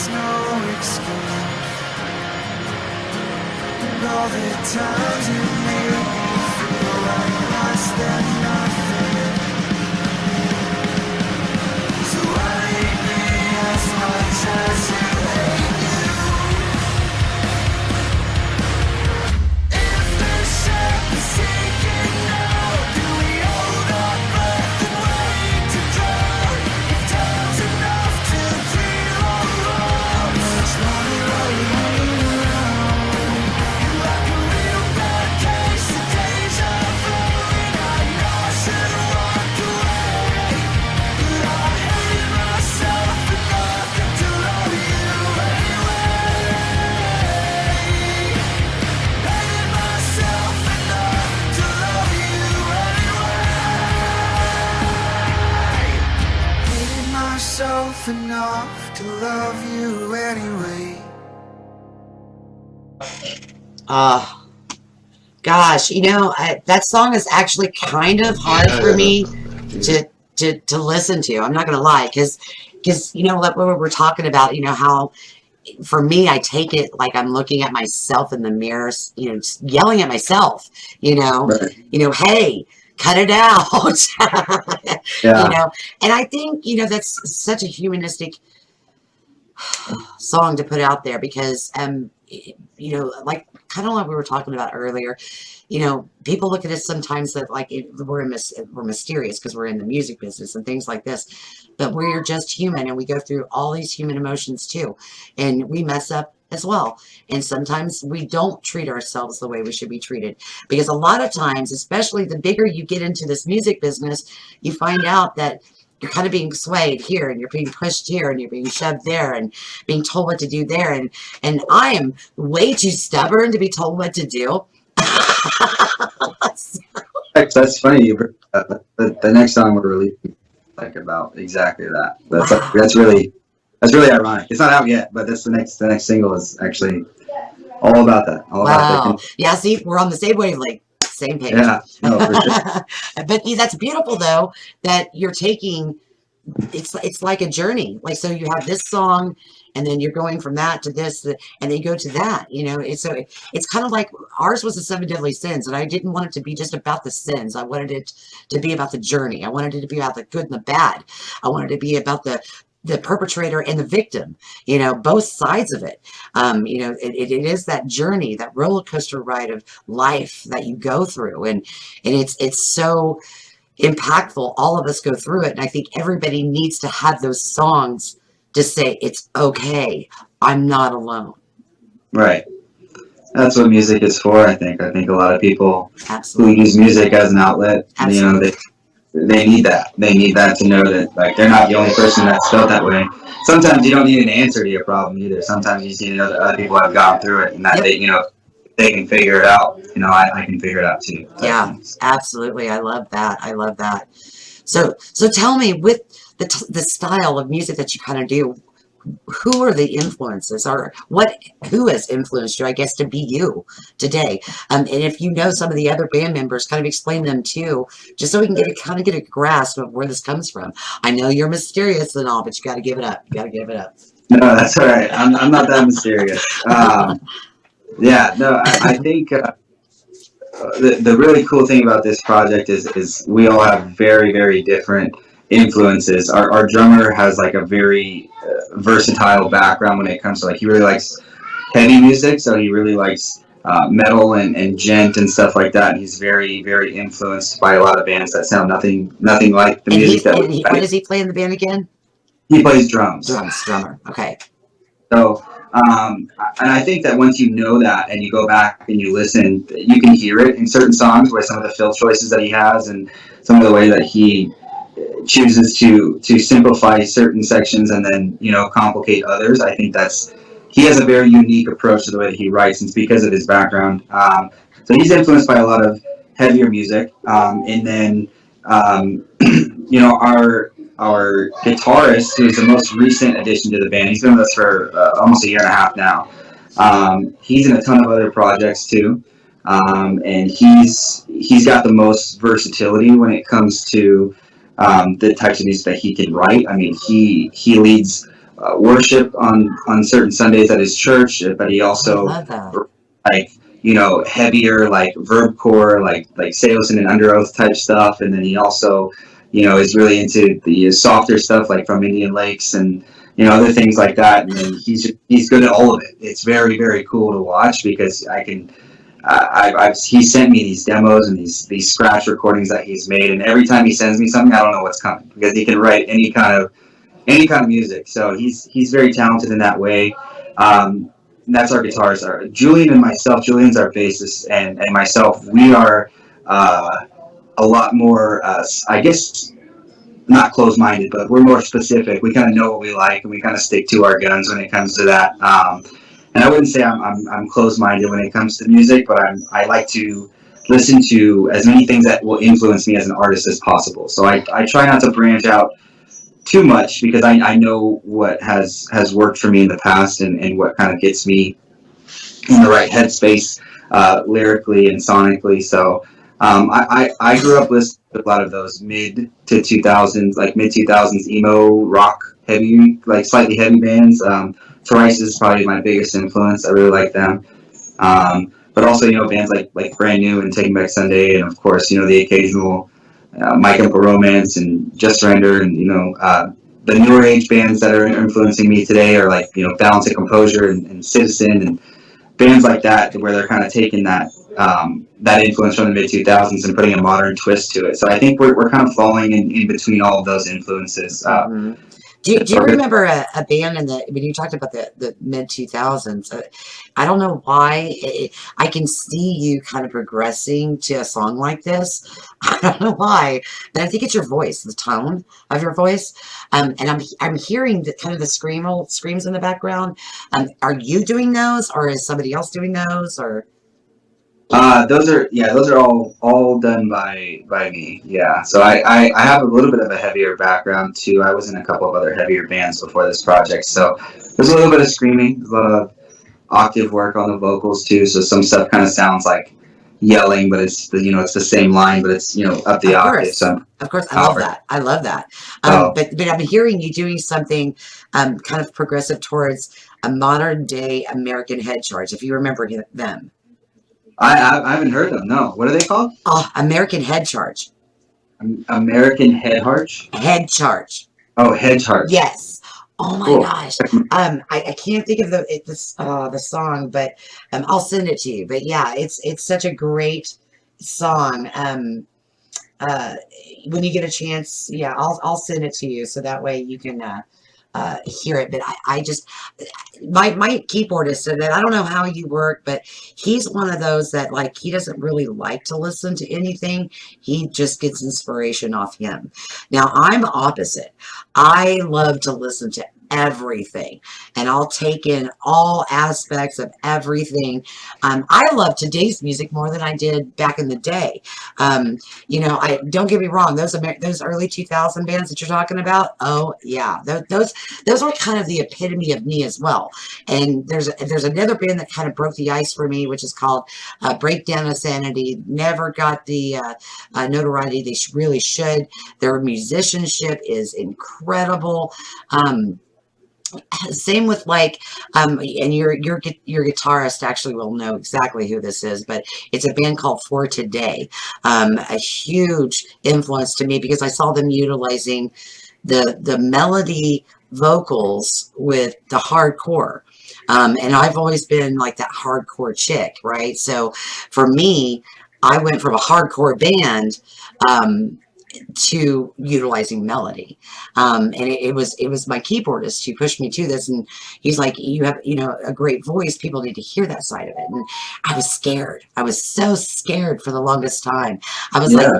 there's no excuse. And all the times you made me feel like less than nothing. So I hate me as much as you hate you. If the ship is sinking now, do we hold our breath and wait to drown? If time's enough to feel our wrongs, it's not rolling around. You're like a real bad case of deja vu, and I know I should walk away, but I hate myself enough to love you anyway. Hated myself enough to love you anyway. Hated myself enough to love you anyway. Gosh, that song is actually kind of hard for me to listen to. I'm not gonna lie, because like what we were talking about, how for me I take it like I'm looking at myself in the mirror, just yelling at myself, Right. hey, cut it out. Yeah. And I think that's such a humanistic song to put out there, because like kind of like we were talking about earlier, people look at us sometimes that like we're mysterious because we're in the music business and things like this, but we're just human, and we go through all these human emotions too, and we mess up as well, and sometimes we don't treat ourselves the way we should be treated, because a lot of times, especially the bigger you get into this music business, you find out that you're kind of being swayed here, and you're being pushed here, and you're being shoved there, and being told what to do there. And I am way too stubborn to be told what to do. That's funny. You bring that. The next song we're releasing like about exactly that. That's really ironic. It's not out yet, but that's the next single is actually all about that. All about Wow. Yeah, see, we're on the same wavelength, same page. Yeah. No, for sure. But that's beautiful though, that you're taking, it's like a journey. Like, so you have this song, and then you're going from that to this, and then you go to that, it's kind of like ours was the 7 deadly sins, and I didn't want it to be just about the sins. I wanted it to be about the journey. I wanted it to be about the good and the bad. I wanted it to be about the perpetrator and the victim, both sides of it. It is that journey, that roller coaster ride of life that you go through. And it's so impactful. All of us go through it. And I think everybody needs to have those songs to say, it's okay, I'm not alone. Right. That's what music is for, I think. I think a lot of people who Absolutely. use music as an outlet, Absolutely. they need that. They need that to know that like they're not the only person that's felt that way. Sometimes you don't need an answer to your problem either. Sometimes you just need to know that other people have gone through it, and that Yep. they can figure it out. I can figure it out too. Yeah, absolutely. I love that. I love that. So tell me, with the style of music that you kind of do, who are the influences, or who has influenced you, I guess, to be you today? And if you know some of the other band members, kind of explain them too, just so we can get a grasp of where this comes from. I know you're mysterious and all, but you got to give it up. You got to give it up. No, that's all right. I'm not that mysterious. Yeah, no, I think the really cool thing about this project is we all have very, very different influences. Our drummer has like a very versatile background when it comes to, like, he really likes heavy music, so he really likes metal and gent and stuff like that. And he's very, very influenced by a lot of bands that sound nothing like the music that we What does he play in the band again? He plays drums. Drummer. Okay. So, and I think that once you know that and you go back and you listen, you can hear it in certain songs where some of the fill choices that he has and some of the way that he chooses to simplify certain sections and then, complicate others. I think he has a very unique approach to the way that he writes, and it's because of his background. So he's influenced by a lot of heavier music. And then, our guitarist, who's the most recent addition to the band, he's been with us for almost a year and a half now. He's in a ton of other projects too, and he's got the most versatility when it comes to the types of music that he can write. I mean, he leads worship on certain Sundays at his church, but he I also love that. like heavier like verb core like Saosin and Under Oath type stuff, and then he also is really into the softer stuff like From Indian Lakes and other things like that. And then he's good at all of it. It's very very cool to watch because I can. He sent me these demos and these scratch recordings that he's made, and every time he sends me something, I don't know what's coming because he can write any kind of music. So he's very talented in that way. That's our guitarist. Julian and myself. Julian's our bassist, and myself. We are a lot more, I guess, not closed-minded, but we're more specific. We kind of know what we like, and we kind of stick to our guns when it comes to that. And I wouldn't say I'm closed-minded when it comes to music, but I like to listen to as many things that will influence me as an artist as possible. So I try not to branch out too much because I know what has worked for me in the past and what kind of gets me in the right headspace lyrically and sonically. So I grew up listening to a lot of those mid 2000s emo rock heavy, like slightly heavy bands. Thrice is probably my biggest influence. I really like them. But also, bands like Brand New and Taking Back Sunday, and of course, the occasional My Chemical Romance and Just Surrender, and the newer age bands that are influencing me today are like Balance and Composure and Citizen and bands like that, where they're kind of taking that influence from the mid 2000s and putting a modern twist to it. So I think we're kind of falling in between all of those influences. Do you remember a band when you talked about the mid 2000s? I don't know why I can see you kind of progressing to a song like this. I don't know why, but I think it's your voice, the tone of your voice. And I'm hearing the kind of the screams in the background. Are you doing those, or is somebody else doing those, or? Those are all done by me. Yeah. So I have a little bit of a heavier background too. I was in a couple of other heavier bands before this project. So there's a little bit of screaming, a lot of octave work on the vocals too. So some stuff kind of sounds like yelling, but it's the same line, but it's up the octave. So of course, I love that. I love that. But I'm hearing you doing something kind of progressive towards a modern day American Head Charge. If you remember them. I haven't heard them. No. What are they called? Oh, American Head Charge. American Head Charge? Head Charge. Oh, Head Charge. Yes. Oh my Cool. gosh. I can't think of the song, but I'll send it to you. But yeah, it's such a great song. When you get a chance, yeah, I'll send it to you so that way you can hear it. But I just my keyboardist said that I don't know how you work, but he's one of those that like he doesn't really like to listen to anything. He just gets inspiration off him. Now I'm opposite. I love to listen to everything, and I'll take in all aspects of everything. I love today's music more than I did back in the day. I don't get me wrong, those early 2000 bands that you're talking about, oh yeah, those were kind of the epitome of me as well. And there's another band that kind of broke the ice for me, which is called Breakdown of Sanity. Never got the notoriety they really should. Their musicianship is incredible. Same with and your guitarist actually will know exactly who this is, but it's a band called For Today. A huge influence to me because I saw them utilizing the melody vocals with the hardcore. And I've always been like that hardcore chick, right? So for me, I went from a hardcore band to utilizing melody, and it was my keyboardist who pushed me to this, and he's like, you have a great voice, people need to hear that side of it. And I was scared. I was so scared for the longest time. I was like,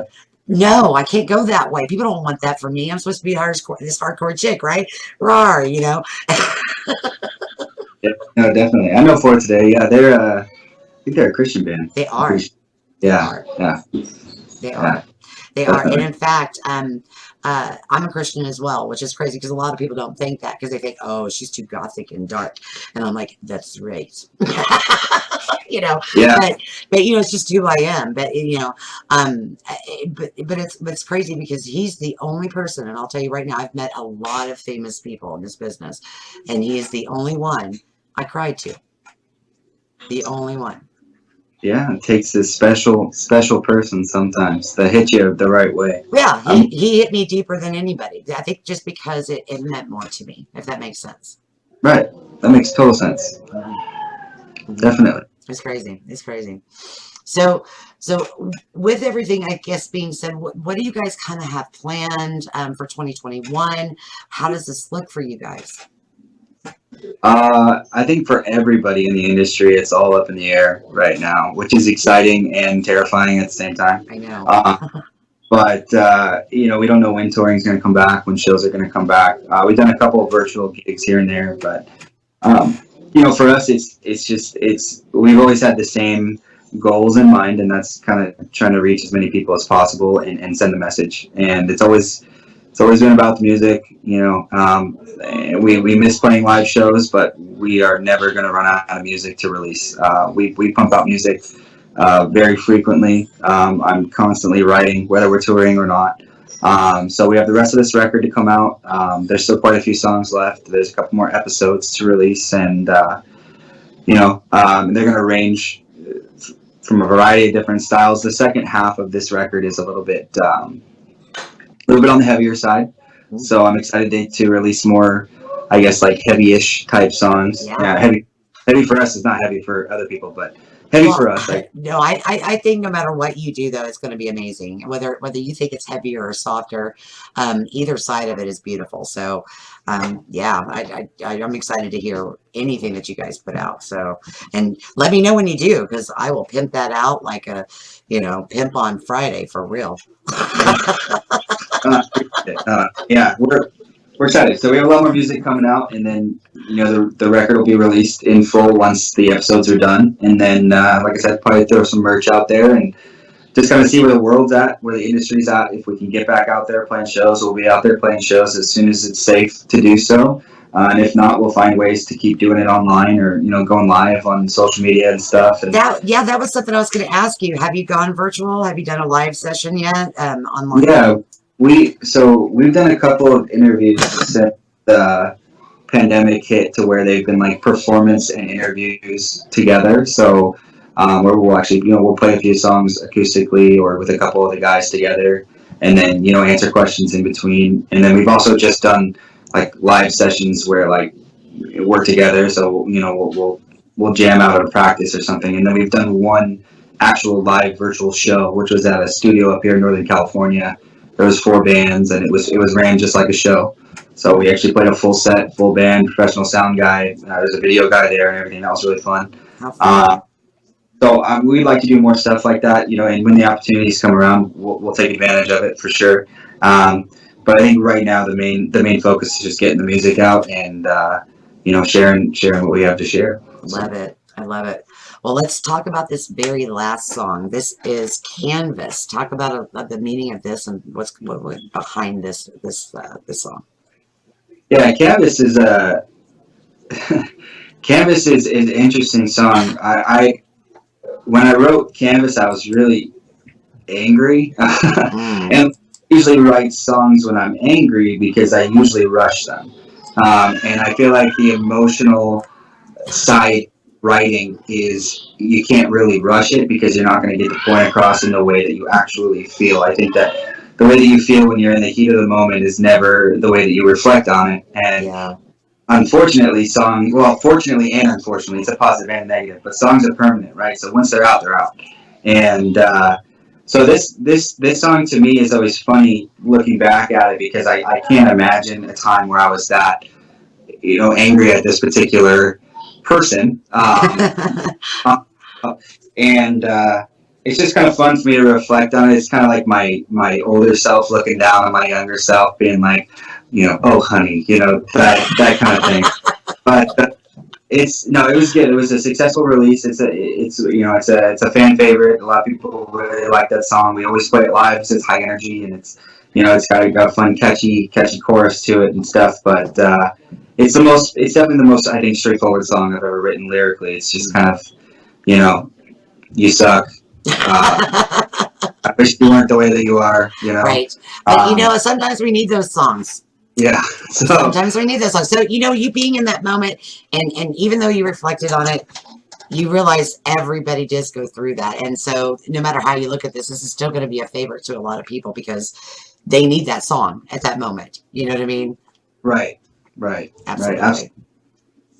no, I can't go that way. People don't want that from me. I'm supposed to be this hardcore chick, right? Rawr, Yeah, no, definitely. I know For Today. Yeah, I think they're a Christian band. They are. Yeah. They are. They are. And in fact, I'm a Christian as well, which is crazy because a lot of people don't think that because they think, oh, she's too gothic and dark. And I'm like, that's right. You know, Yeah. but you know, it's just who I am. But you know, but it's crazy because he's the only person, and I'll tell you right now, I've met a lot of famous people in this business, and he is the only one I cried to. The only one. Yeah, it takes a special person sometimes that hit you the right way. Yeah, he hit me deeper than anybody. I think just because it meant more to me, if that makes sense. Right. That makes total sense. Definitely. It's crazy. It's crazy. So with everything, I guess, being said, what do you guys kind of have planned for 2021? How does this look for you guys? I think for everybody in the industry, it's all up in the air right now, which is exciting and terrifying at the same time. I know. But you know, we don't know when touring is going to come back, when shows are going to come back. We've done a couple of virtual gigs here and there, but you know, for us, we've always had the same goals in mind, and that's kind of trying to reach as many people as possible and send the message. And it's always been about the music. You know, we miss playing live shows, but we are never going to run out of music to release. We pump out music very frequently. I'm constantly writing, whether we're touring or not. So we have the rest of this record to come out. There's still quite a few songs left. There's a couple more episodes to release, and you know, they're going to range from a variety of different styles. The second half of this record is a little bit on the heavier side. So I'm excited to release more, I guess, like heavy-ish type songs. Yeah. Heavy for us is not heavy for other people, but heavy for us. No, I think no matter what you do, though, it's going to be amazing. Whether you think it's heavier or softer, either side of it is beautiful. So, yeah, I'm excited to hear anything that you guys put out. So, and let me know when you do, because I will pimp that out like a, you know, pimp on Friday for real. Yeah, we're excited. So we have a lot more music coming out, and then, you know, the record will be released in full once the episodes are done. And then, like I said, probably throw some merch out there and just kind of see where the world's at, where the industry's at. If we can get back out there playing shows, we'll be out there playing shows as soon as it's safe to do so. And if not, we'll find ways to keep doing it online, or, you know, going live on social media and stuff. And that was something I was going to ask you. Have you gone virtual? Have you done a live session yet? Online? Yeah, we've done a couple of interviews since the pandemic hit, to where they've been like performance and interviews together. So where we'll actually, you know, we'll play a few songs acoustically or with a couple of the guys together, and then, you know, answer questions in between. And then we've also just done like live sessions where like we're together, so, you know, we'll jam out at a practice or something. And then we've done one actual live virtual show, which was at a studio up here in Northern California. There was 4 bands, and it was ran just like a show. So we actually played a full set, full band, professional sound guy. There's a video guy there and everything. That was really fun. So we'd like to do more stuff like that, you know, and when the opportunities come around, we'll take advantage of it for sure. But I think right now the main focus is just getting the music out and you know, sharing what we have to share. Love it. I love it. Well, let's talk about this very last song. This is Canvas. Talk about the meaning of this and what behind this song. Yeah, Canvas is Canvas is an interesting song. When I wrote Canvas, I was really angry, and usually write songs when I'm angry because I usually rush them, and I feel like the emotional side writing is, you can't really rush it because you're not going to get the point across in the way that you actually feel. I think that the way that you feel when you're in the heat of the moment is never the way that you reflect on it. And unfortunately, fortunately and unfortunately, it's a positive and negative, but songs are permanent, right? So once they're out, they're out. And so this song to me is always funny looking back at it, because I can't imagine a time where I was that, you know, angry at this particular person. And it's just kind of fun for me to reflect on it. It's kind of like my older self looking down on my younger self, being like, you know, oh honey, you know, that kind of thing. But it was good. It was a successful release. It's a fan favorite. A lot of people really like that song. We always play it live because it's high energy, and You know, it's got a fun, catchy chorus to it and stuff. But it's definitely the most, I think, straightforward song I've ever written lyrically. It's just kind of, you know, you suck. I wish you weren't the way that you are. You know, Right. But you know, sometimes we need those songs. yeah. So Sometimes we need those songs. So, you know, you being in that moment, and even though you reflected on it, you realize everybody does go through that. And so no matter how you look at this is still going to be a favorite to a lot of people because they need that song at that moment. You know what I mean? right. Absolutely.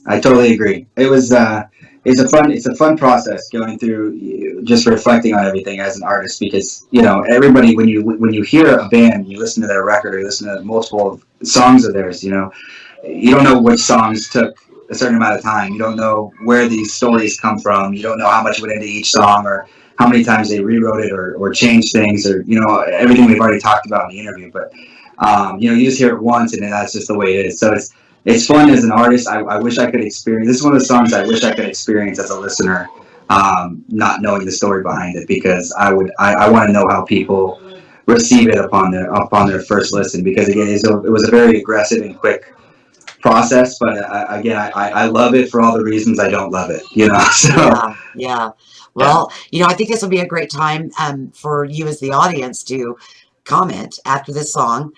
I totally agree. It's a fun process going through, just reflecting on everything as an artist, because you know, everybody, when you hear a band, you listen to their record or you listen to multiple songs of theirs, you know, you don't know which songs took a certain amount of time. You don't know where these stories come from. You don't know how much went into each song, or how many times they rewrote it or changed things, or you know, everything we've already talked about in the interview. But you know, you just hear it once and then that's just the way it is. So it's fun as an artist. I wish I could experience. This is one of the songs I wish I could experience as a listener, not knowing the story behind it, because I want to know how people receive it upon their first listen, because again, it was a very aggressive and quick process. But I love it for all the reasons I don't love it. You know, so Yeah. Well, you know, I think this will be a great time for you as the audience to comment after this song.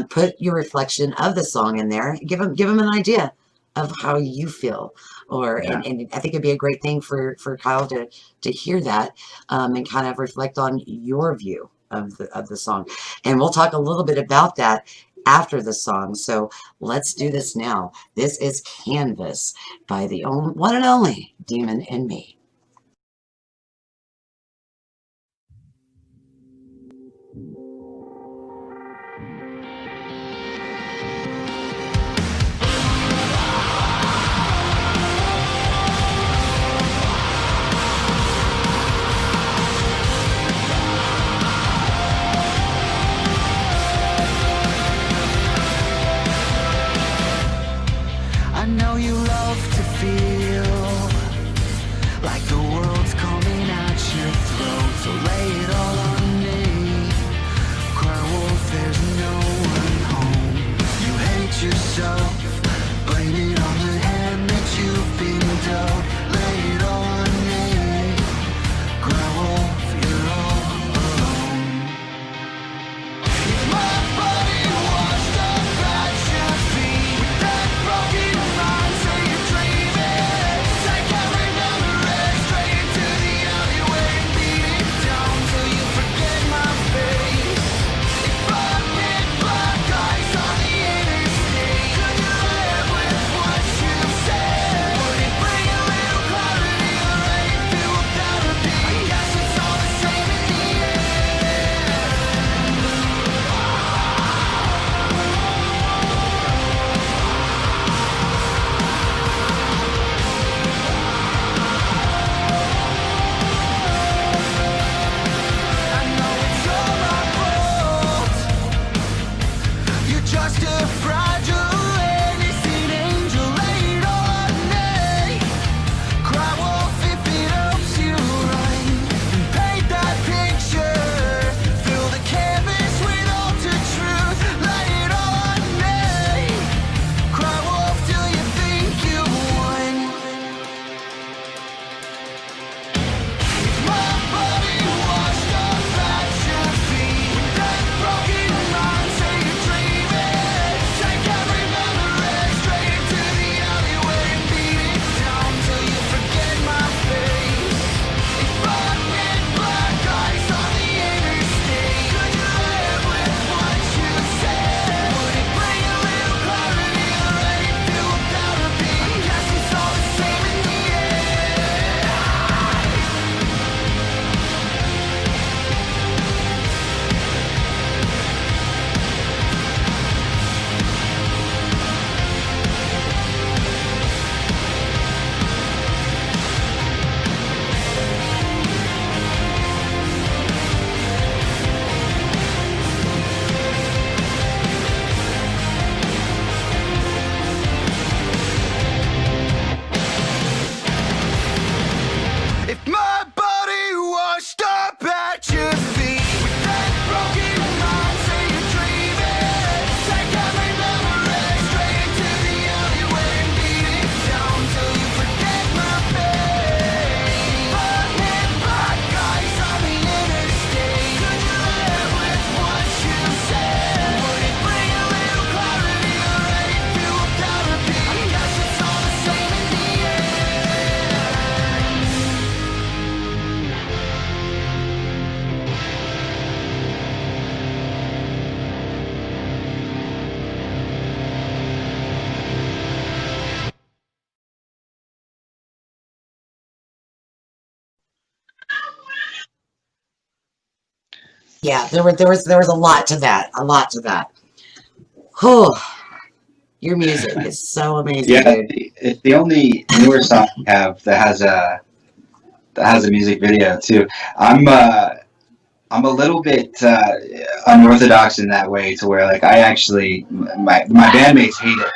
Put your reflection of the song in there. Give them an idea of how you feel. And I think it'd be a great thing for Kyle to hear that and kind of reflect on your view of the song. And we'll talk a little bit about that after the song. So let's do this now. This is Canvas by the one and only Demon in Me. I know you love to feel like the world's coming at your throat, so lay it all on me. Cry wolf, there's no one home. You hate yourself, blame it on the hand that you've been dealt. Lay it all on me. Cry wolf, you're all alone. My body washed up at your feet with that broken mind, so you're dreaming. I can't remember it, straight into the alleyway and beat it down till you forget my face. If I get black eyes on the interstate, could you Yeah, there was a lot to that. A lot to that. Oh, your music is so amazing, Yeah, dude. it's the only newer song we have that has a music video too. I'm a little bit unorthodox in that way, to where like I actually my bandmates hate it,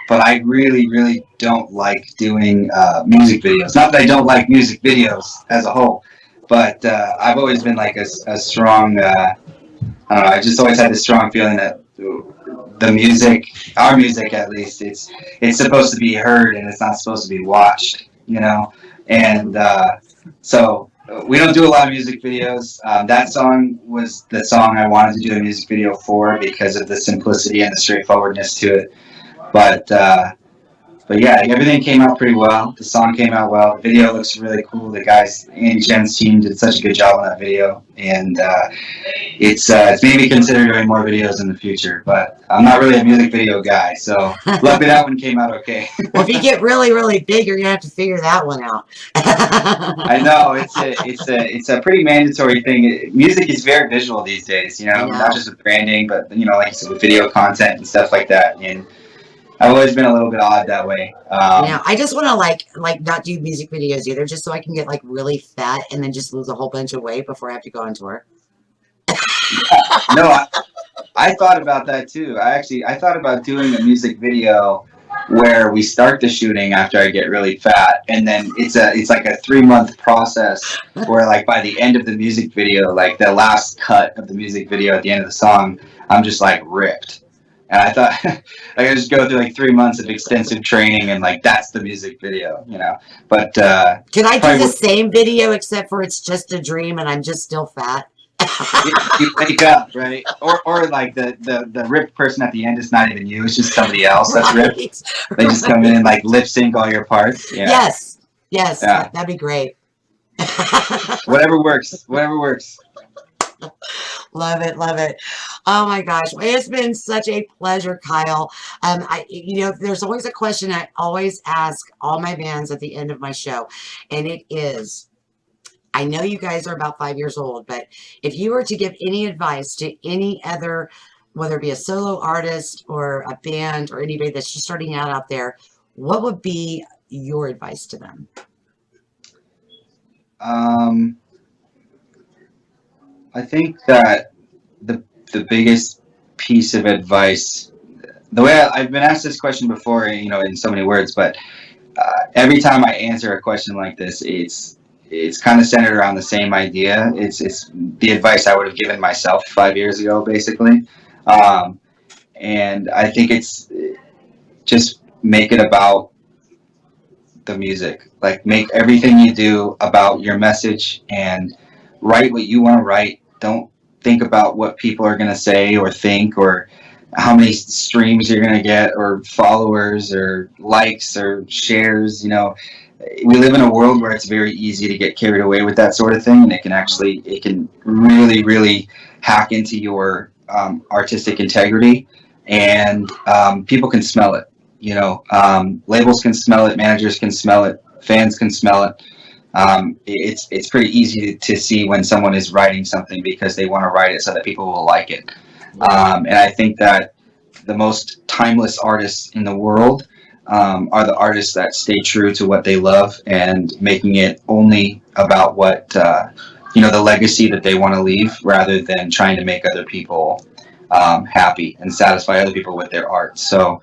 but I really don't like doing music videos. Not that I don't like music videos as a whole, but I've always been like a strong. I don't know. I just always had this strong feeling that the music, our music at least, it's supposed to be heard and it's not supposed to be watched. You know, and so we don't do a lot of music videos. That song was the song I wanted to do a music video for because of the simplicity and the straightforwardness to it. But yeah, everything came out pretty well. The song came out well. The video looks really cool. The guys, Andy Chen's team did such a good job on that video, and it's made me consider doing more videos in the future. But I'm not really a music video guy, so luckily that one came out okay. Well, if you get really big, you're gonna have to figure that one out. I know it's a pretty mandatory thing. Music is very visual these days, you know, not just with branding, but you know, like I said, with video content and stuff like that. And I've always been a little bit odd that way. I just want to like not do music videos either, just so I can get like really fat and then just lose a whole bunch of weight before I have to go on tour. No, I thought about that too. I thought about doing a music video where we start the shooting after I get really fat, and then it's like a 3-month process where like by the end of the music video, like the last cut of the music video at the end of the song, I'm just like ripped. And I thought I could just go through like 3 months of extensive training and like that's the music video, you know. But Can I do the same video except for it's just a dream and I'm just still fat? you wake up, right? Or like the ripped person at the end is not even you, it's just somebody else that's ripped. Right, They just come in and like lip sync all your parts. Yeah. Yes, Yeah. that'd be great. Whatever works. Love it. Oh my gosh, it's been such a pleasure, Kyle. There's always a question I always ask all my bands at the end of my show, and it is, I know you guys are about 5 years old, but if you were to give any advice to any other, whether it be a solo artist or a band or anybody that's just starting out there, what would be your advice to them? I think that the biggest piece of advice, the way I've been asked this question before, you know, in so many words, but every time I answer a question like this, it's kind of centered around the same idea. It's the advice I would have given myself 5 years ago, basically. And I think it's just make it about the music. Like make everything you do about your message and write what you want to write. Don't think about what people are going to say or think or how many streams you're going to get or followers or likes or shares. You know, we live in a world where it's very easy to get carried away with that sort of thing, and it can really hack into your artistic integrity, and people can smell it. You know, labels can smell it, managers can smell it, fans can smell it. It's pretty easy to see when someone is writing something because they want to write it so that people will like it. And I think that the most timeless artists in the world are the artists that stay true to what they love and making it only about what, the legacy that they want to leave rather than trying to make other people happy and satisfy other people with their art. So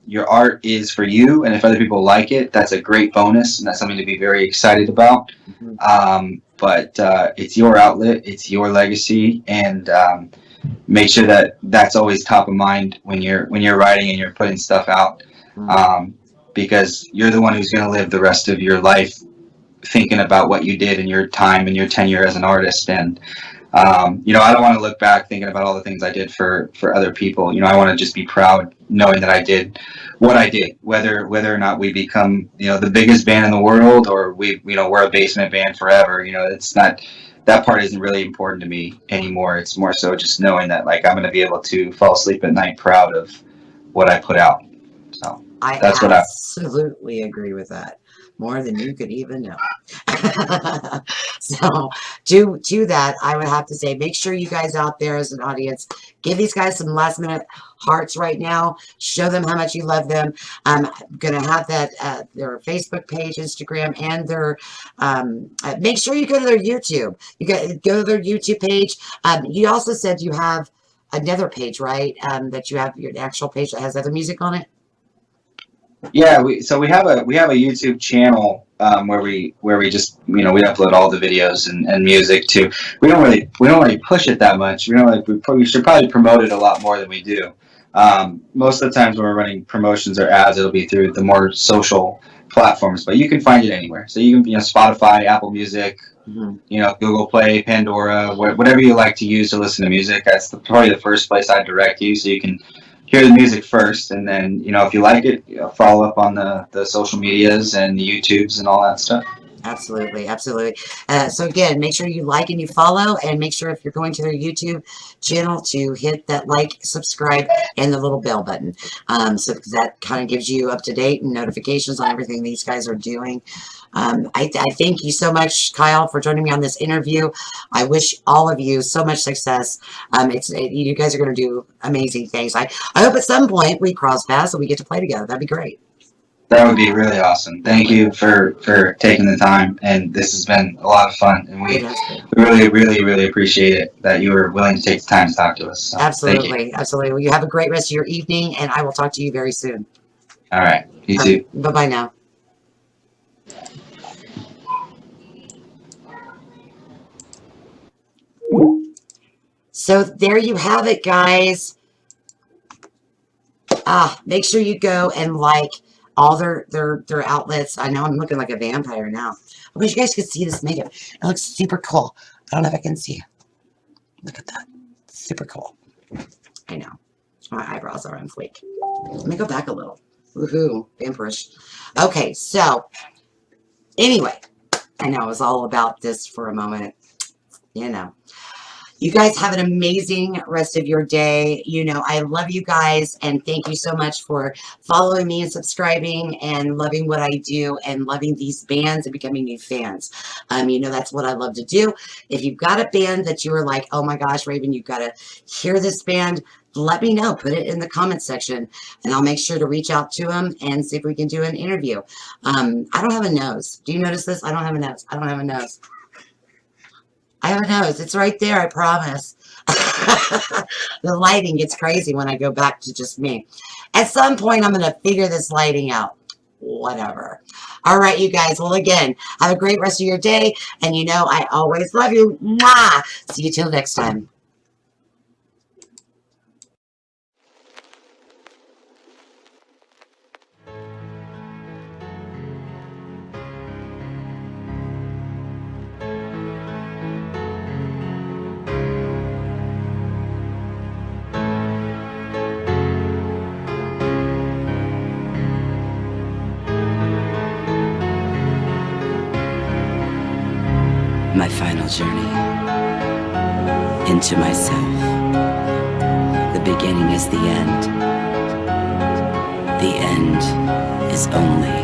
your art is for you, and if other people like it, that's a great bonus, and that's something to be very excited about. But it's your outlet, it's your legacy, and make sure that that's always top of mind when you're writing and you're putting stuff out, because you're the one who's going to live the rest of your life thinking about what you did in your time and your tenure as an artist. And I don't want to look back thinking about all the things I did for other people. You know, I want to just be proud knowing that I did what I did, whether or not we become, the biggest band in the world or we're a basement band forever. It's not, that part isn't really important to me anymore. It's more so just knowing that like I'm going to be able to fall asleep at night proud of what I put out. So That's what I. absolutely agree with that. More than you could even know. So to that, I would have to say, make sure you guys out there as an audience, give these guys some last minute hearts right now. Show them how much you love them. I'm going to have that, their Facebook page, Instagram, and their, make sure you go to their YouTube. You go to their YouTube page. You also said you have another page, right? That you have your actual page that has other music on it. Yeah, we have a YouTube channel where we just we upload all the videos and music too. We don't really push it that much. We should probably promote it a lot more than we do. Most of the times when we're running promotions or ads, it'll be through the more social platforms, but you can find it anywhere. So you can Spotify, Apple Music, Google Play, Pandora, whatever you like to use to listen to music. That's probably the first place I'd direct you, so you can hear the music first, and then if you like it, follow up on the social medias and the YouTubes and all that stuff. Absolutely, absolutely. So again, make sure you like and you follow, and make sure if you're going to their YouTube channel to hit that like, subscribe, and the little bell button. So that kind of gives you up to date and notifications on everything these guys are doing. I thank you so much, Kyle, for joining me on this interview. I wish all of you so much success. You guys are going to do amazing things. I hope at some point we cross paths and we get to play together. That'd be great. That would be really awesome. Thank you for taking the time, and this has been a lot of fun, and we really appreciate it that you were willing to take the time to talk to us. So, absolutely, absolutely. Well, you have a great rest of your evening, and I will talk to you very soon. All right, you too. Bye-bye now. So there you have it, guys. Make sure you go and like all their outlets. I know I'm looking like a vampire now. I wish you guys could see this makeup. It looks super cool. I don't know if I can see. Look at that. Super cool. I know. My eyebrows are on fleek. Let me go back a little. Woohoo. Vampirish. Okay, so anyway, I know it was all about this for a moment. You guys have an amazing rest of your day. I love you guys, and thank you so much for following me and subscribing and loving what I do and loving these bands and becoming new fans. That's what I love to do. If you've got a band that you are like, oh my gosh, Raven, you've got to hear this band, let me know. Put it in the comments section, and I'll make sure to reach out to them and see if we can do an interview. I don't have a nose. Do you notice this? I don't have a nose. I don't have a nose. I have a nose. It's right there, I promise. The lighting gets crazy when I go back to just me. At some point, I'm going to figure this lighting out. Whatever. All right, you guys. Well, again, have a great rest of your day. And I always love you. Mwah! See you till next time. My final journey into myself. The beginning is the end. The end is only